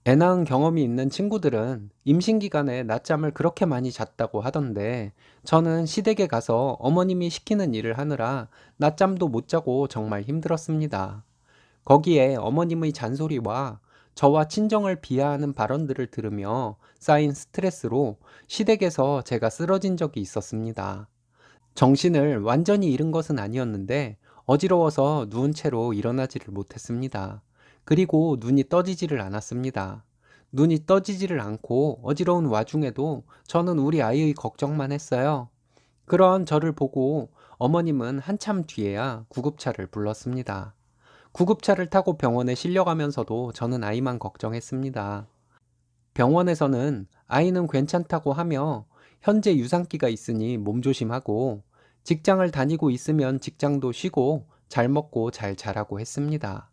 애 낳은 경험이 있는 친구들은 임신 기간에 낮잠을 그렇게 많이 잤다고 하던데 저는 시댁에 가서 어머님이 시키는 일을 하느라 낮잠도 못 자고 정말 힘들었습니다. 거기에 어머님의 잔소리와 저와 친정을 비하하는 발언들을 들으며 쌓인 스트레스로 시댁에서 제가 쓰러진 적이 있었습니다. 정신을 완전히 잃은 것은 아니었는데 어지러워서 누운 채로 일어나지를 못했습니다. 그리고 눈이 떠지지를 않았습니다. 눈이 떠지지를 않고 어지러운 와중에도 저는 우리 아이의 걱정만 했어요. 그런 저를 보고 어머님은 한참 뒤에야 구급차를 불렀습니다. 구급차를 타고 병원에 실려가면서도 저는 아이만 걱정했습니다. 병원에서는 아이는 괜찮다고 하며 현재 유산기가 있으니 몸조심하고 직장을 다니고 있으면 직장도 쉬고 잘 먹고 잘 자라고 했습니다.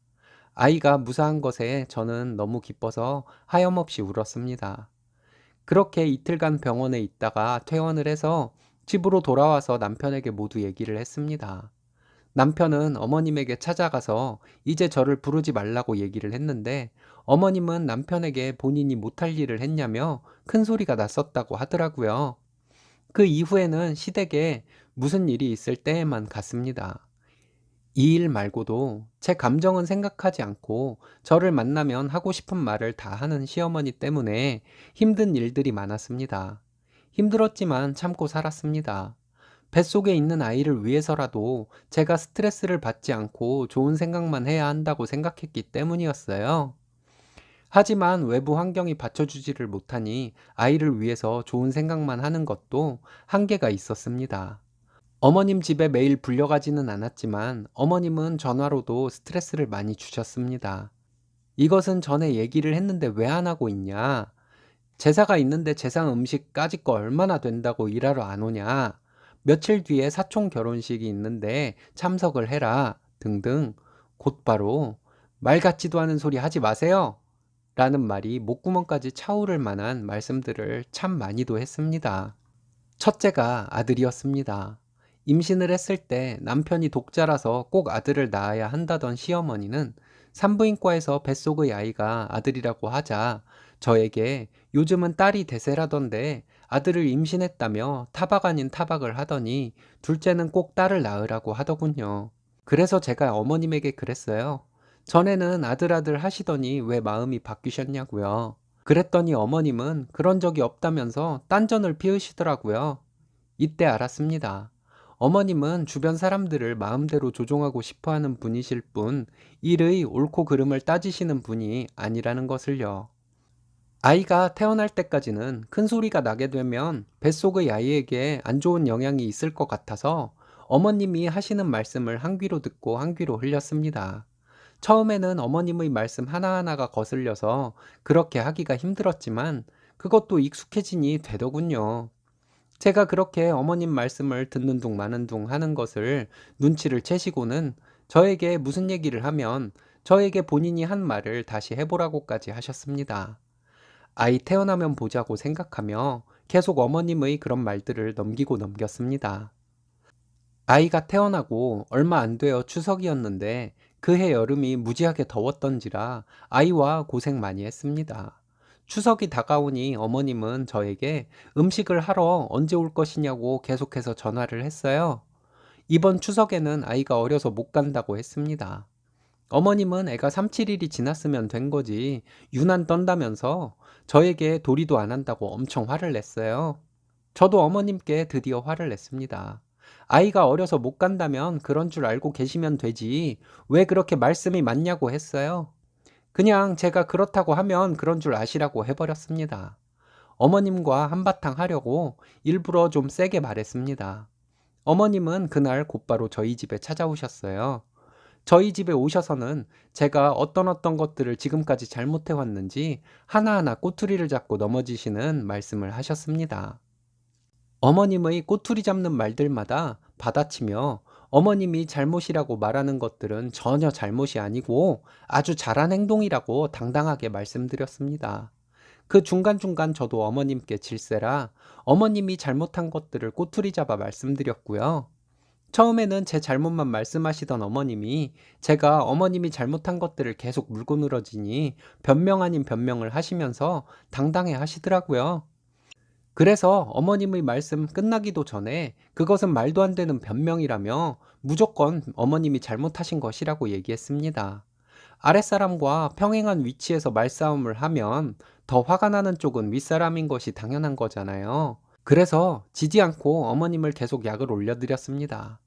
아이가 무사한 것에 저는 너무 기뻐서 하염없이 울었습니다. 그렇게 이틀간 병원에 있다가 퇴원을 해서 집으로 돌아와서 남편에게 모두 얘기를 했습니다. 남편은 어머님에게 찾아가서 이제 저를 부르지 말라고 얘기를 했는데 어머님은 남편에게 본인이 못할 일을 했냐며 큰 소리가 났었다고 하더라고요. 그 이후에는 시댁에 무슨 일이 있을 때에만 갔습니다. 이 일 말고도 제 감정은 생각하지 않고 저를 만나면 하고 싶은 말을 다 하는 시어머니 때문에 힘든 일들이 많았습니다. 힘들었지만 참고 살았습니다. 뱃속에 있는 아이를 위해서라도 제가 스트레스를 받지 않고 좋은 생각만 해야 한다고 생각했기 때문이었어요. 하지만 외부 환경이 받쳐주지를 못하니 아이를 위해서 좋은 생각만 하는 것도 한계가 있었습니다. 어머님 집에 매일 불려가지는 않았지만 어머님은 전화로도 스트레스를 많이 주셨습니다. 이것은 전에 얘기를 했는데 왜 안 하고 있냐? 제사가 있는데 제사 음식 까짓 거 얼마나 된다고 일하러 안 오냐? 며칠 뒤에 사촌 결혼식이 있는데 참석을 해라 등등 곧바로 말 같지도 않은 소리 하지 마세요 라는 말이 목구멍까지 차오를 만한 말씀들을 참 많이도 했습니다. 첫째가 아들이었습니다. 임신을 했을 때 남편이 독자라서 꼭 아들을 낳아야 한다던 시어머니는 산부인과에서 뱃속의 아이가 아들이라고 하자 저에게 요즘은 딸이 대세라던데 아들을 임신했다며 타박 아닌 타박을 하더니 둘째는 꼭 딸을 낳으라고 하더군요. 그래서 제가 어머님에게 그랬어요. 전에는 아들 하시더니 왜 마음이 바뀌셨냐고요. 그랬더니 어머님은 그런 적이 없다면서 딴전을 피우시더라고요. 이때 알았습니다. 어머님은 주변 사람들을 마음대로 조종하고 싶어 하는 분이실 뿐, 일의 옳고 그름을 따지시는 분이 아니라는 것을요. 아이가 태어날 때까지는 큰 소리가 나게 되면 뱃속의 아이에게 안 좋은 영향이 있을 것 같아서 어머님이 하시는 말씀을 한 귀로 듣고 한 귀로 흘렸습니다. 처음에는 어머님의 말씀 하나하나가 거슬려서 그렇게 하기가 힘들었지만 그것도 익숙해지니 되더군요. 제가 그렇게 어머님 말씀을 듣는 둥 마는 둥 하는 것을 눈치를 채시고는 저에게 무슨 얘기를 하면 저에게 본인이 한 말을 다시 해보라고까지 하셨습니다. 아이 태어나면 보자고 생각하며 계속 어머님의 그런 말들을 넘기고 넘겼습니다. 아이가 태어나고 얼마 안 되어 추석이었는데 그해 여름이 무지하게 더웠던지라 아이와 고생 많이 했습니다. 추석이 다가오니 어머님은 저에게 음식을 하러 언제 올 것이냐고 계속해서 전화를 했어요. 이번 추석에는 아이가 어려서 못 간다고 했습니다. 어머님은 애가 3, 7일이 지났으면 된 거지 유난 떤다면서 저에게 도리도 안 한다고 엄청 화를 냈어요. 저도 어머님께 드디어 화를 냈습니다. 아이가 어려서 못 간다면 그런 줄 알고 계시면 되지 왜 그렇게 말씀이 많냐고 했어요. 그냥 제가 그렇다고 하면 그런 줄 아시라고 해버렸습니다. 어머님과 한바탕 하려고 일부러 좀 세게 말했습니다. 어머님은 그날 곧바로 저희 집에 찾아오셨어요. 저희 집에 오셔서는 제가 어떤 것들을 지금까지 잘못해 왔는지 하나하나 꼬투리를 잡고 넘어지시는 말씀을 하셨습니다. 어머님의 꼬투리 잡는 말들마다 받아치며 어머님이 잘못이라고 말하는 것들은 전혀 잘못이 아니고 아주 잘한 행동이라고 당당하게 말씀드렸습니다. 그 중간중간 저도 어머님께 질세라 어머님이 잘못한 것들을 꼬투리 잡아 말씀드렸고요. 처음에는 제 잘못만 말씀하시던 어머님이 제가 어머님이 잘못한 것들을 계속 물고 늘어지니 변명 아닌 변명을 하시면서 당당해 하시더라고요. 그래서 어머님의 말씀 끝나기도 전에 그것은 말도 안 되는 변명이라며 무조건 어머님이 잘못하신 것이라고 얘기했습니다. 아랫사람과 평행한 위치에서 말싸움을 하면 더 화가 나는 쪽은 윗사람인 것이 당연한 거잖아요. 그래서 지지 않고 어머님을 계속 약을 올려드렸습니다.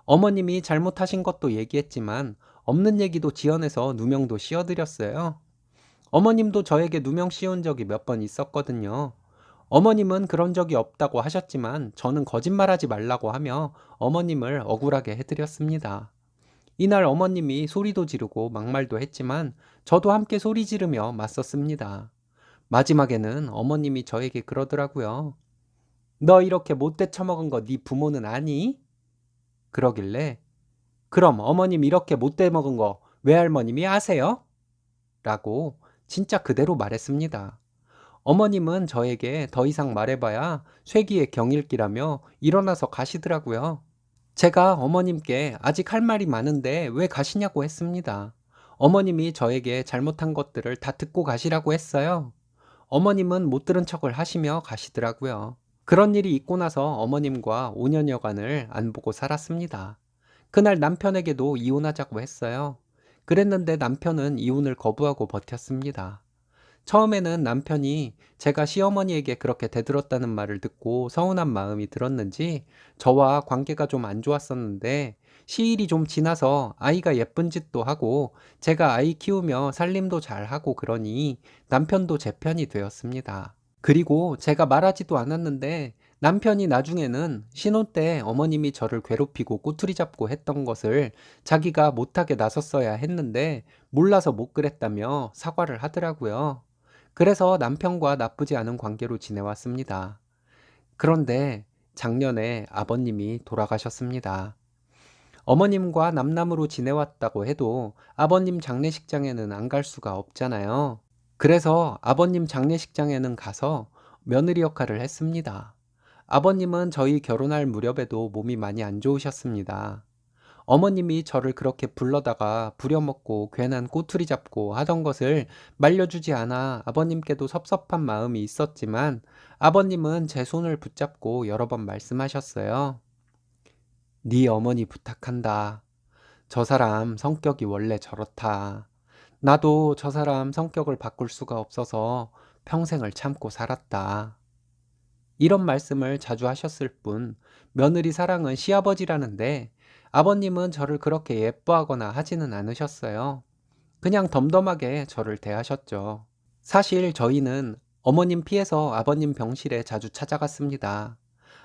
어머님이 잘못하신 것도 얘기했지만 없는 얘기도 지어내서 누명도 씌워드렸어요. 어머님도 저에게 누명 씌운 적이 몇 번 있었거든요. 어머님은 그런 적이 없다고 하셨지만 저는 거짓말하지 말라고 하며 어머님을 억울하게 해드렸습니다. 이날 어머님이 소리도 지르고 막말도 했지만 저도 함께 소리 지르며 맞섰습니다. 마지막에는 어머님이 저에게 그러더라고요. 너 이렇게 못돼 처먹은 거 네 부모는 아니? 그러길래 그럼 어머님 이렇게 못돼 먹은 거 외할머님이 아세요? 라고 진짜 그대로 말했습니다. 어머님은 저에게 더 이상 말해봐야 쇠기의 경일기라며 일어나서 가시더라고요. 제가 어머님께 아직 할 말이 많은데 왜 가시냐고 했습니다. 어머님이 저에게 잘못한 것들을 다 듣고 가시라고 했어요. 어머님은 못 들은 척을 하시며 가시더라고요. 그런 일이 있고 나서 어머님과 5년여간을 안 보고 살았습니다. 그날 남편에게도 이혼하자고 했어요. 그랬는데 남편은 이혼을 거부하고 버텼습니다. 처음에는 남편이 제가 시어머니에게 그렇게 대들었다는 말을 듣고 서운한 마음이 들었는지 저와 관계가 좀 안 좋았었는데 시일이 좀 지나서 아이가 예쁜 짓도 하고 제가 아이 키우며 살림도 잘하고 그러니 남편도 제 편이 되었습니다. 그리고 제가 말하지도 않았는데 남편이 나중에는 신혼 때 어머님이 저를 괴롭히고 꼬투리 잡고 했던 것을 자기가 못하게 나섰어야 했는데 몰라서 못 그랬다며 사과를 하더라고요. 그래서 남편과 나쁘지 않은 관계로 지내왔습니다. 그런데 작년에 아버님이 돌아가셨습니다. 어머님과 남남으로 지내왔다고 해도 아버님 장례식장에는 안 갈 수가 없잖아요. 그래서 아버님 장례식장에는 가서 며느리 역할을 했습니다. 아버님은 저희 결혼할 무렵에도 몸이 많이 안 좋으셨습니다. 어머님이 저를 그렇게 불러다가 부려먹고 괜한 꼬투리 잡고 하던 것을 말려주지 않아 아버님께도 섭섭한 마음이 있었지만 아버님은 제 손을 붙잡고 여러 번 말씀하셨어요. 네 어머니 부탁한다. 저 사람 성격이 원래 저렇다. 나도 저 사람 성격을 바꿀 수가 없어서 평생을 참고 살았다. 이런 말씀을 자주 하셨을 뿐 며느리 사랑은 시아버지라는데 아버님은 저를 그렇게 예뻐하거나 하지는 않으셨어요. 그냥 덤덤하게 저를 대하셨죠. 사실 저희는 어머님 피해서 아버님 병실에 자주 찾아갔습니다.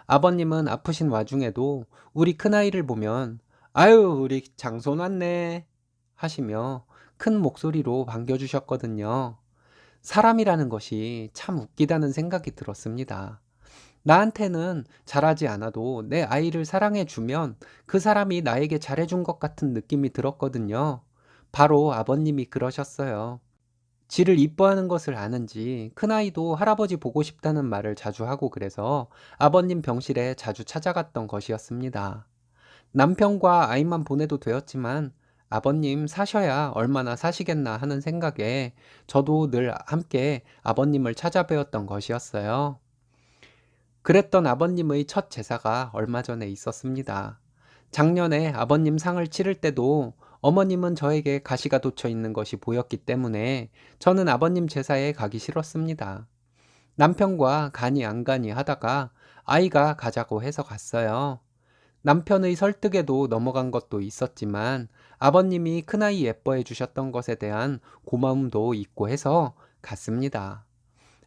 아버님은 아프신 와중에도 우리 큰아이를 보면 아유, 우리 장손 왔네 하시며 큰 목소리로 반겨주셨거든요. 사람이라는 것이 참 웃기다는 생각이 들었습니다. 나한테는 잘하지 않아도 내 아이를 사랑해주면 그 사람이 나에게 잘해준 것 같은 느낌이 들었거든요. 바로 아버님이 그러셨어요. 지를 이뻐하는 것을 아는지 큰아이도 할아버지 보고 싶다는 말을 자주 하고 그래서 아버님 병실에 자주 찾아갔던 것이었습니다. 남편과 아이만 보내도 되었지만 아버님 사셔야 얼마나 사시겠나 하는 생각에 저도 늘 함께 아버님을 찾아뵈었던 것이었어요. 그랬던 아버님의 첫 제사가 얼마 전에 있었습니다. 작년에 아버님 상을 치를 때도 어머님은 저에게 가시가 돋쳐 있는 것이 보였기 때문에 저는 아버님 제사에 가기 싫었습니다. 남편과 가니 안 가니 하다가 아이가 가자고 해서 갔어요. 남편의 설득에도 넘어간 것도 있었지만 아버님이 큰아이 예뻐해 주셨던 것에 대한 고마움도 있고 해서 갔습니다.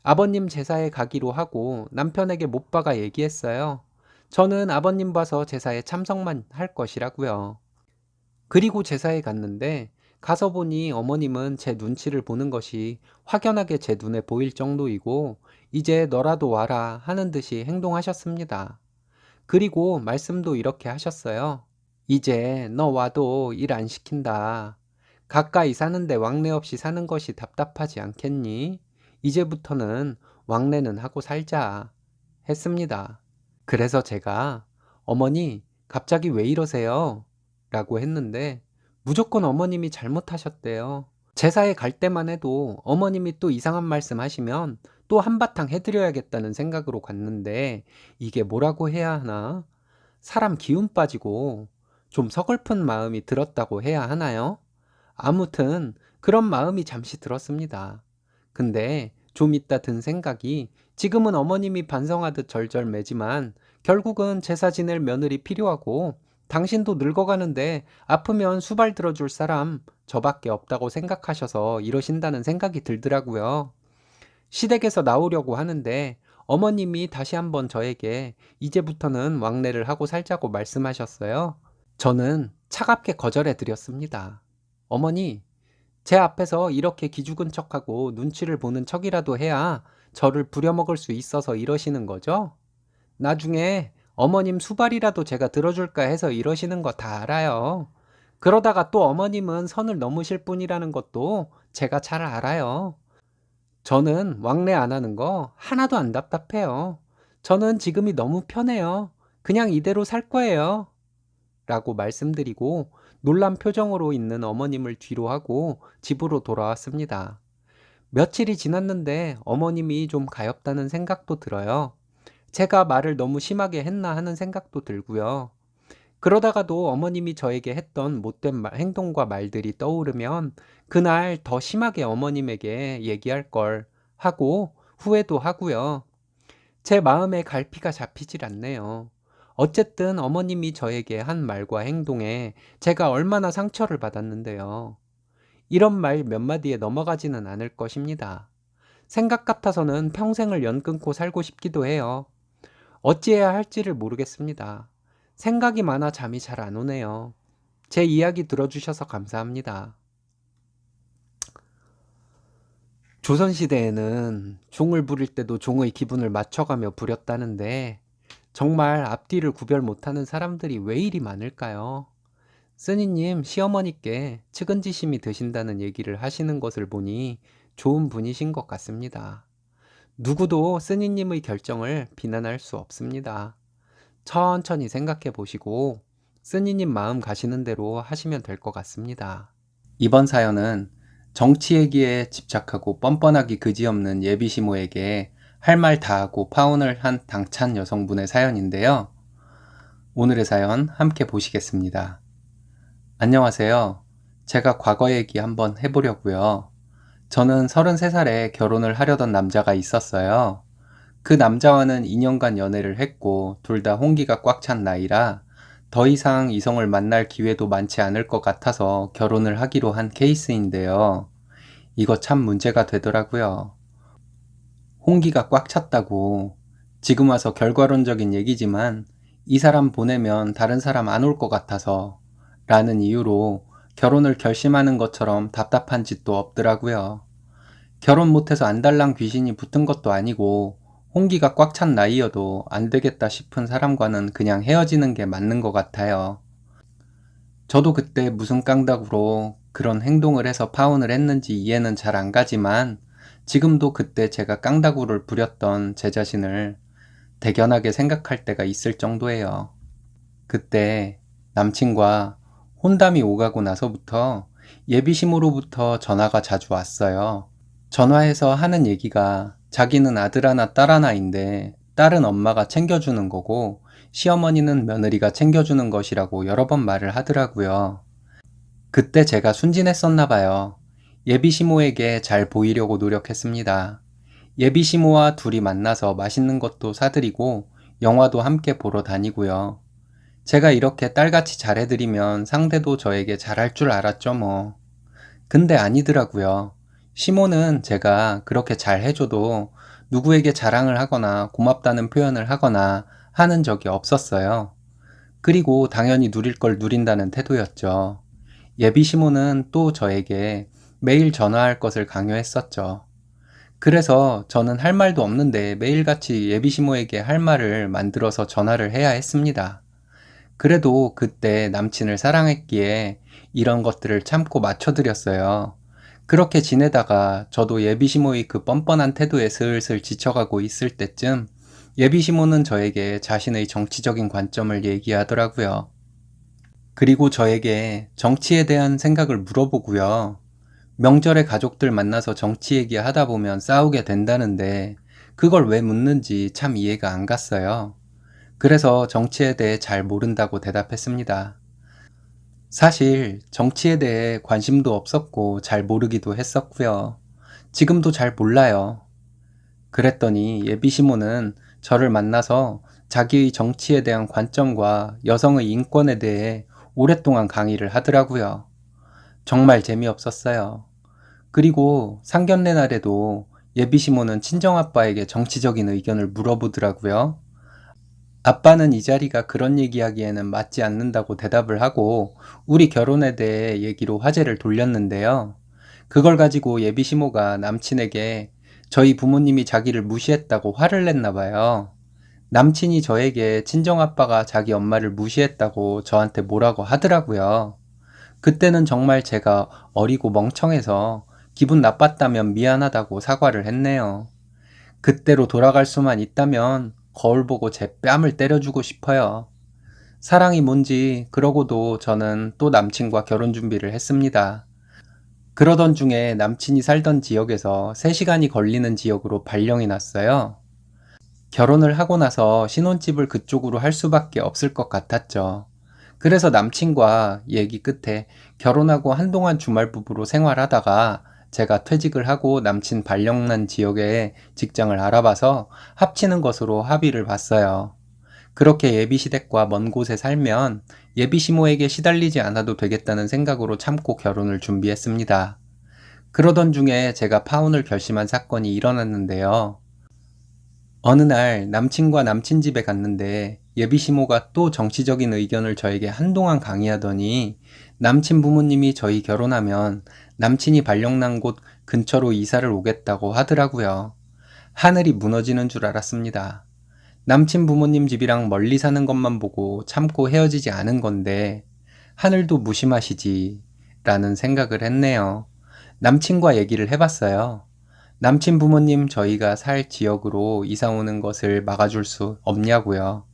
아버님 제사에 가기로 하고 남편에게 못 박아 얘기했어요. 저는 아버님 봐서 제사에 참석만 할 것이라고요. 그리고 제사에 갔는데 가서 보니 어머님은 제 눈치를 보는 것이 확연하게 제 눈에 보일 정도이고 이제 너라도 와라 하는 듯이 행동하셨습니다. 그리고 말씀도 이렇게 하셨어요. 이제 너 와도 일 안 시킨다. 가까이 사는데 왕래 없이 사는 것이 답답하지 않겠니? 이제부터는 왕래는 하고 살자. 했습니다. 그래서 제가 어머니, 갑자기 왜 이러세요? 라고 했는데 무조건 어머님이 잘못하셨대요. 제사에 갈 때만 해도 어머님이 또 이상한 말씀 하시면 또 한바탕 해드려야겠다는 생각으로 갔는데 이게 뭐라고 해야 하나? 사람 기운 빠지고 좀 서글픈 마음이 들었다고 해야 하나요? 아무튼 그런 마음이 잠시 들었습니다. 근데 좀 있다 든 생각이 지금은 어머님이 반성하듯 절절매지만 결국은 제사 지낼 며느리 필요하고 당신도 늙어가는데 아프면 수발 들어줄 사람 저밖에 없다고 생각하셔서 이러신다는 생각이 들더라고요. 시댁에서 나오려고 하는데 어머님이 다시 한번 저에게 이제부터는 왕래를 하고 살자고 말씀하셨어요. 저는 차갑게 거절해 드렸습니다. 어머니, 제 앞에서 이렇게 기죽은 척하고 눈치를 보는 척이라도 해야 저를 부려먹을 수 있어서 이러시는 거죠? 나중에 어머님 수발이라도 제가 들어줄까 해서 이러시는 거 다 알아요. 그러다가 또 어머님은 선을 넘으실 분이라는 것도 제가 잘 알아요. 저는 왕래 안 하는 거 하나도 안 답답해요. 저는 지금이 너무 편해요. 그냥 이대로 살 거예요. 라고 말씀드리고 놀란 표정으로 있는 어머님을 뒤로 하고 집으로 돌아왔습니다. 며칠이 지났는데 어머님이 좀 가엾다는 생각도 들어요. 제가 말을 너무 심하게 했나 하는 생각도 들고요. 그러다가도 어머님이 저에게 했던 못된 행동과 말들이 떠오르면 그날 더 심하게 어머님에게 얘기할 걸 하고 후회도 하고요. 제 마음에 갈피가 잡히질 않네요. 어쨌든 어머님이 저에게 한 말과 행동에 제가 얼마나 상처를 받았는데요. 이런 말 몇 마디에 넘어가지는 않을 것입니다. 생각 같아서는 평생을 연 끊고 살고 싶기도 해요. 어찌해야 할지를 모르겠습니다. 생각이 많아 잠이 잘 안 오네요. 제 이야기 들어주셔서 감사합니다. 조선시대에는 종을 부릴 때도 종의 기분을 맞춰가며 부렸다는데 정말 앞뒤를 구별 못하는 사람들이 왜 이리 많을까요? 쓰니님 시어머니께 측은지심이 드신다는 얘기를 하시는 것을 보니 좋은 분이신 것 같습니다. 누구도 쓰니님의 결정을 비난할 수 없습니다. 천천히 생각해 보시고 쓰니님 마음 가시는 대로 하시면 될 것 같습니다. 이번 사연은 정치 얘기에 집착하고 뻔뻔하기 그지없는 예비시모에게 할 말 다하고 파혼을 한 당찬 여성분의 사연인데요. 오늘의 사연 함께 보시겠습니다. 안녕하세요. 제가 과거 얘기 한번 해보려고요. 저는 33살에 결혼을 하려던 남자가 있었어요. 그 남자와는 2년간 연애를 했고 둘 다 홍기가 꽉 찬 나이라 더 이상 이성을 만날 기회도 많지 않을 것 같아서 결혼을 하기로 한 케이스인데요. 이거 참 문제가 되더라고요. 홍기가 꽉 찼다고 지금 와서 결과론적인 얘기지만 이 사람 보내면 다른 사람 안 올 것 같아서 라는 이유로 결혼을 결심하는 것처럼 답답한 짓도 없더라고요. 결혼 못해서 안달난 귀신이 붙은 것도 아니고 홍기가 꽉 찬 나이여도 안 되겠다 싶은 사람과는 그냥 헤어지는 게 맞는 것 같아요. 저도 그때 무슨 깡다구로 그런 행동을 해서 파혼을 했는지 이해는 잘 안 가지만 지금도 그때 제가 깡다구를 부렸던 제 자신을 대견하게 생각할 때가 있을 정도예요. 그때 남친과 혼담이 오가고 나서부터 예비심으로부터 전화가 자주 왔어요. 전화해서 하는 얘기가 자기는 아들 하나 딸 하나인데 딸은 엄마가 챙겨주는 거고 시어머니는 며느리가 챙겨주는 것이라고 여러 번 말을 하더라고요. 그때 제가 순진했었나 봐요. 예비시모에게 잘 보이려고 노력했습니다. 예비시모와 둘이 만나서 맛있는 것도 사드리고 영화도 함께 보러 다니고요. 제가 이렇게 딸같이 잘해드리면 상대도 저에게 잘할 줄 알았죠 뭐. 근데 아니더라고요. 시모는 제가 그렇게 잘 해줘도 누구에게 자랑을 하거나 고맙다는 표현을 하거나 하는 적이 없었어요. 그리고 당연히 누릴 걸 누린다는 태도였죠. 예비 시모는 또 저에게 매일 전화할 것을 강요했었죠. 그래서 저는 할 말도 없는데 매일같이 예비 시모에게 할 말을 만들어서 전화를 해야 했습니다. 그래도 그때 남친을 사랑했기에 이런 것들을 참고 맞춰드렸어요. 그렇게 지내다가 저도 예비시모의 그 뻔뻔한 태도에 슬슬 지쳐가고 있을 때쯤 예비시모는 저에게 자신의 정치적인 관점을 얘기하더라고요. 그리고 저에게 정치에 대한 생각을 물어보고요. 명절에 가족들 만나서 정치 얘기하다 보면 싸우게 된다는데 그걸 왜 묻는지 참 이해가 안 갔어요. 그래서 정치에 대해 잘 모른다고 대답했습니다. 사실 정치에 대해 관심도 없었고 잘 모르기도 했었고요. 지금도 잘 몰라요. 그랬더니 예비시모는 저를 만나서 자기의 정치에 대한 관점과 여성의 인권에 대해 오랫동안 강의를 하더라고요. 정말 재미없었어요. 그리고 상견례 날에도 예비시모는 친정아빠에게 정치적인 의견을 물어보더라고요. 아빠는 이 자리가 그런 얘기하기에는 맞지 않는다고 대답을 하고 우리 결혼에 대해 얘기로 화제를 돌렸는데요. 그걸 가지고 예비 시모가 남친에게 저희 부모님이 자기를 무시했다고 화를 냈나 봐요. 남친이 저에게 친정아빠가 자기 엄마를 무시했다고 저한테 뭐라고 하더라고요. 그때는 정말 제가 어리고 멍청해서 기분 나빴다면 미안하다고 사과를 했네요. 그때로 돌아갈 수만 있다면 거울 보고 제 뺨을 때려주고 싶어요. 사랑이 뭔지 그러고도 저는 또 남친과 결혼 준비를 했습니다. 그러던 중에 남친이 살던 지역에서 3시간이 걸리는 지역으로 발령이 났어요. 결혼을 하고 나서 신혼집을 그쪽으로 할 수밖에 없을 것 같았죠. 그래서 남친과 얘기 끝에 결혼하고 한동안 주말부부로 생활하다가 제가 퇴직을 하고 남친 발령난 지역에 직장을 알아봐서 합치는 것으로 합의를 봤어요. 그렇게 예비시댁과 먼 곳에 살면 예비시모에게 시달리지 않아도 되겠다는 생각으로 참고 결혼을 준비했습니다. 그러던 중에 제가 파혼을 결심한 사건이 일어났는데요. 어느 날 남친과 남친 집에 갔는데 예비시모가 또 정치적인 의견을 저에게 한동안 강의하더니 남친 부모님이 저희 결혼하면 남친이 발령난 곳 근처로 이사를 오겠다고 하더라고요. 하늘이 무너지는 줄 알았습니다. 남친 부모님 집이랑 멀리 사는 것만 보고 참고 헤어지지 않은 건데 하늘도 무심하시지 라는 생각을 했네요. 남친과 얘기를 해봤어요. 남친 부모님 저희가 살 지역으로 이사 오는 것을 막아줄 수 없냐고요.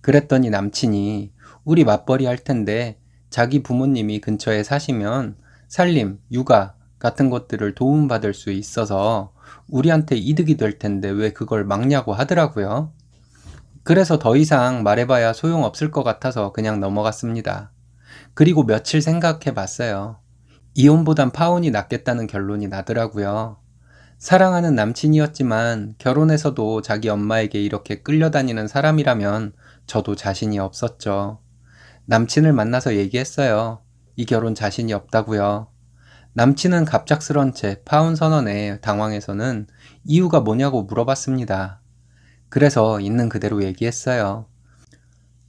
그랬더니 남친이 우리 맞벌이 할 텐데 자기 부모님이 근처에 사시면 살림, 육아 같은 것들을 도움받을 수 있어서 우리한테 이득이 될 텐데 왜 그걸 막냐고 하더라고요. 그래서 더 이상 말해봐야 소용없을 것 같아서 그냥 넘어갔습니다. 그리고 며칠 생각해 봤어요. 이혼보단 파혼이 낫겠다는 결론이 나더라고요. 사랑하는 남친이었지만 결혼해서도 자기 엄마에게 이렇게 끌려다니는 사람이라면 저도 자신이 없었죠. 남친을 만나서 얘기했어요. 이 결혼 자신이 없다고요. 남친은 갑작스런 제 파혼 선언에 당황해서는 이유가 뭐냐고 물어봤습니다. 그래서 있는 그대로 얘기했어요.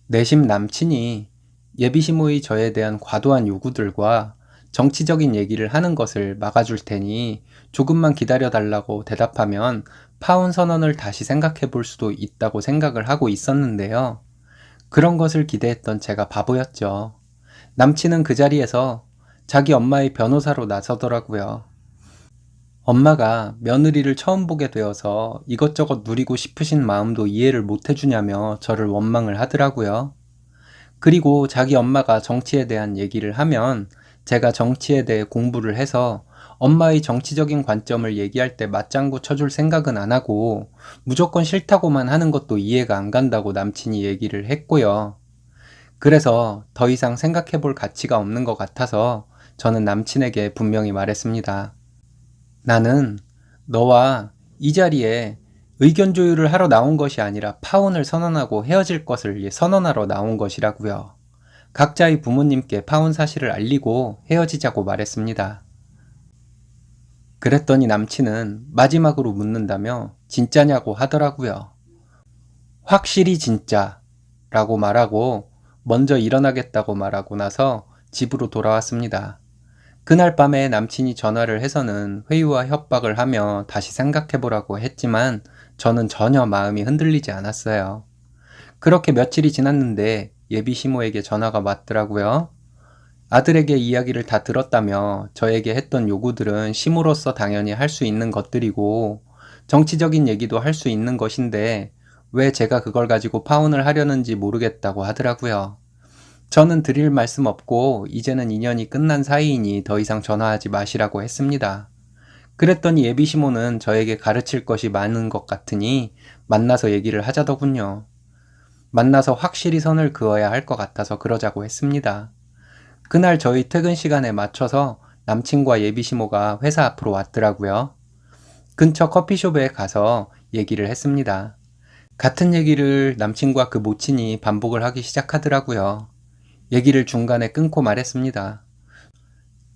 내심 남친이 예비시모의 저에 대한 과도한 요구들과 정치적인 얘기를 하는 것을 막아줄 테니 조금만 기다려달라고 대답하면 파혼 선언을 다시 생각해 볼 수도 있다고 생각을 하고 있었는데요. 그런 것을 기대했던 제가 바보였죠. 남친은 그 자리에서 자기 엄마의 변호사로 나서더라고요. 엄마가 며느리를 처음 보게 되어서 이것저것 누리고 싶으신 마음도 이해를 못 해주냐며 저를 원망을 하더라고요. 그리고 자기 엄마가 정치에 대한 얘기를 하면 제가 정치에 대해 공부를 해서 엄마의 정치적인 관점을 얘기할 때 맞장구 쳐줄 생각은 안 하고 무조건 싫다고만 하는 것도 이해가 안 간다고 남친이 얘기를 했고요. 그래서 더 이상 생각해 볼 가치가 없는 것 같아서 저는 남친에게 분명히 말했습니다. 나는 너와 이 자리에 의견 조율을 하러 나온 것이 아니라 파혼을 선언하고 헤어질 것을 선언하러 나온 것이라고요. 각자의 부모님께 파혼 사실을 알리고 헤어지자고 말했습니다. 그랬더니 남친은 마지막으로 묻는다며 진짜냐고 하더라고요. 확실히 진짜 라고 말하고 먼저 일어나겠다고 말하고 나서 집으로 돌아왔습니다. 그날 밤에 남친이 전화를 해서는 회유와 협박을 하며 다시 생각해보라고 했지만 저는 전혀 마음이 흔들리지 않았어요. 그렇게 며칠이 지났는데 예비 시모에게 전화가 왔더라고요. 아들에게 이야기를 다 들었다며 저에게 했던 요구들은 시모로서 당연히 할 수 있는 것들이고 정치적인 얘기도 할 수 있는 것인데 왜 제가 그걸 가지고 파혼을 하려는지 모르겠다고 하더라고요. 저는 드릴 말씀 없고 이제는 인연이 끝난 사이이니 더 이상 전화하지 마시라고 했습니다. 그랬더니 예비 시모는 저에게 가르칠 것이 많은 것 같으니 만나서 얘기를 하자더군요. 만나서 확실히 선을 그어야 할 것 같아서 그러자고 했습니다. 그날 저희 퇴근 시간에 맞춰서 남친과 예비 시모가 회사 앞으로 왔더라고요. 근처 커피숍에 가서 얘기를 했습니다. 같은 얘기를 남친과 그 모친이 반복을 하기 시작하더라고요. 얘기를 중간에 끊고 말했습니다.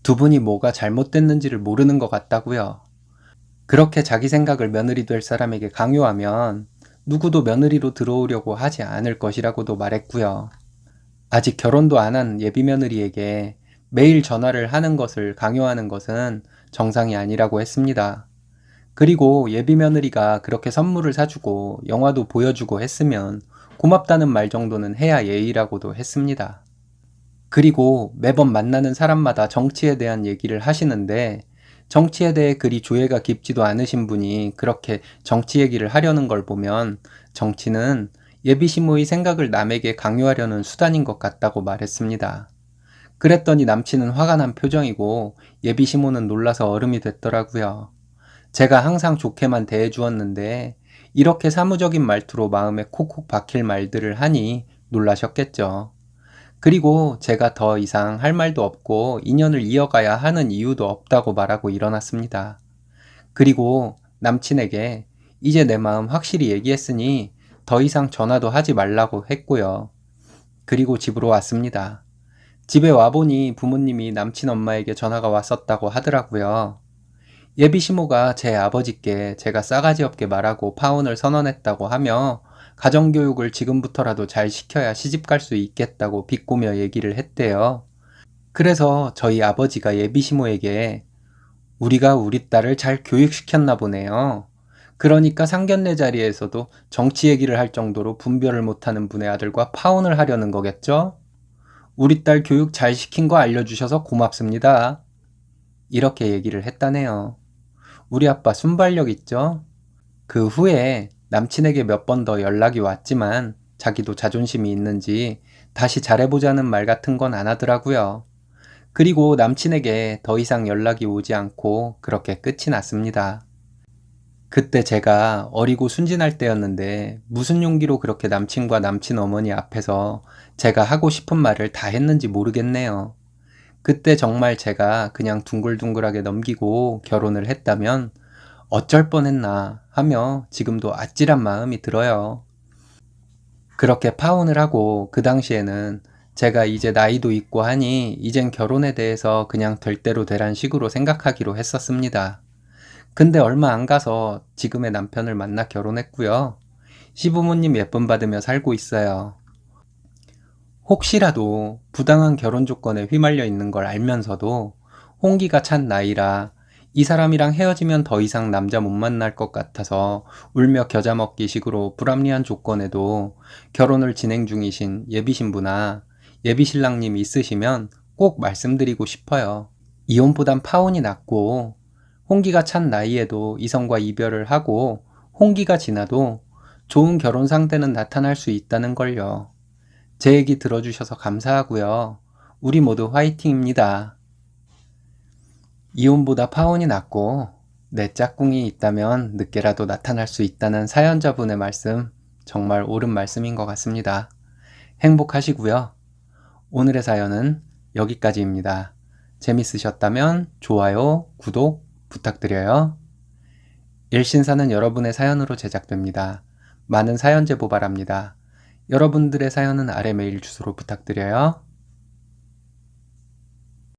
두 분이 뭐가 잘못됐는지를 모르는 것 같다고요. 그렇게 자기 생각을 며느리 될 사람에게 강요하면 누구도 며느리로 들어오려고 하지 않을 것이라고도 말했고요. 아직 결혼도 안 한 예비 며느리에게 매일 전화를 하는 것을 강요하는 것은 정상이 아니라고 했습니다. 그리고 예비 며느리가 그렇게 선물을 사주고 영화도 보여주고 했으면 고맙다는 말 정도는 해야 예의라고도 했습니다. 그리고 매번 만나는 사람마다 정치에 대한 얘기를 하시는데 정치에 대해 그리 조예가 깊지도 않으신 분이 그렇게 정치 얘기를 하려는 걸 보면 정치는 예비 시모의 생각을 남에게 강요하려는 수단인 것 같다고 말했습니다. 그랬더니 남친은 화가 난 표정이고 예비 시모는 놀라서 얼음이 됐더라고요. 제가 항상 좋게만 대해주었는데 이렇게 사무적인 말투로 마음에 콕콕 박힐 말들을 하니 놀라셨겠죠. 그리고 제가 더 이상 할 말도 없고 인연을 이어가야 하는 이유도 없다고 말하고 일어났습니다. 그리고 남친에게 이제 내 마음 확실히 얘기했으니 더 이상 전화도 하지 말라고 했고요. 그리고 집으로 왔습니다. 집에 와보니 부모님이 남친 엄마에게 전화가 왔었다고 하더라고요. 예비 시모가 제 아버지께 제가 싸가지 없게 말하고 파혼을 선언했다고 하며 가정교육을 지금부터라도 잘 시켜야 시집갈 수 있겠다고 비꼬며 얘기를 했대요. 그래서 저희 아버지가 예비 시모에게 우리가 우리 딸을 잘 교육시켰나 보네요. 그러니까 상견례 자리에서도 정치 얘기를 할 정도로 분별을 못하는 분의 아들과 파혼을 하려는 거겠죠? 우리 딸 교육 잘 시킨 거 알려주셔서 고맙습니다. 이렇게 얘기를 했다네요. 우리 아빠 순발력 있죠? 그 후에 남친에게 몇 번 더 연락이 왔지만 자기도 자존심이 있는지 다시 잘해보자는 말 같은 건 안 하더라고요. 그리고 남친에게 더 이상 연락이 오지 않고 그렇게 끝이 났습니다. 그때 제가 어리고 순진할 때였는데 무슨 용기로 그렇게 남친과 남친 어머니 앞에서 제가 하고 싶은 말을 다 했는지 모르겠네요. 그때 정말 제가 그냥 둥글둥글하게 넘기고 결혼을 했다면 어쩔 뻔했나 하며 지금도 아찔한 마음이 들어요. 그렇게 파혼을 하고 그 당시에는 제가 이제 나이도 있고 하니 이젠 결혼에 대해서 그냥 될 대로 되란 식으로 생각하기로 했었습니다. 근데 얼마 안 가서 지금의 남편을 만나 결혼했고요. 시부모님 예쁨 받으며 살고 있어요. 혹시라도 부당한 결혼 조건에 휘말려 있는 걸 알면서도 홍기가 찬 나이라 이 사람이랑 헤어지면 더 이상 남자 못 만날 것 같아서 울며 겨자 먹기 식으로 불합리한 조건에도 결혼을 진행 중이신 예비신부나 예비신랑님 있으시면 꼭 말씀드리고 싶어요. 이혼보단 파혼이 낫고 홍기가 찬 나이에도 이성과 이별을 하고 홍기가 지나도 좋은 결혼 상대는 나타날 수 있다는 걸요. 제 얘기 들어주셔서 감사하고요. 우리 모두 화이팅입니다. 이혼보다 파혼이 낫고 내 짝꿍이 있다면 늦게라도 나타날 수 있다는 사연자분의 말씀 정말 옳은 말씀인 것 같습니다. 행복하시고요. 오늘의 사연은 여기까지입니다. 재밌으셨다면 좋아요, 구독 부탁드려요. 일신사는 여러분의 사연으로 제작됩니다. 많은 사연 제보 바랍니다. 여러분들의 사연은 아래 메일 주소로 부탁드려요.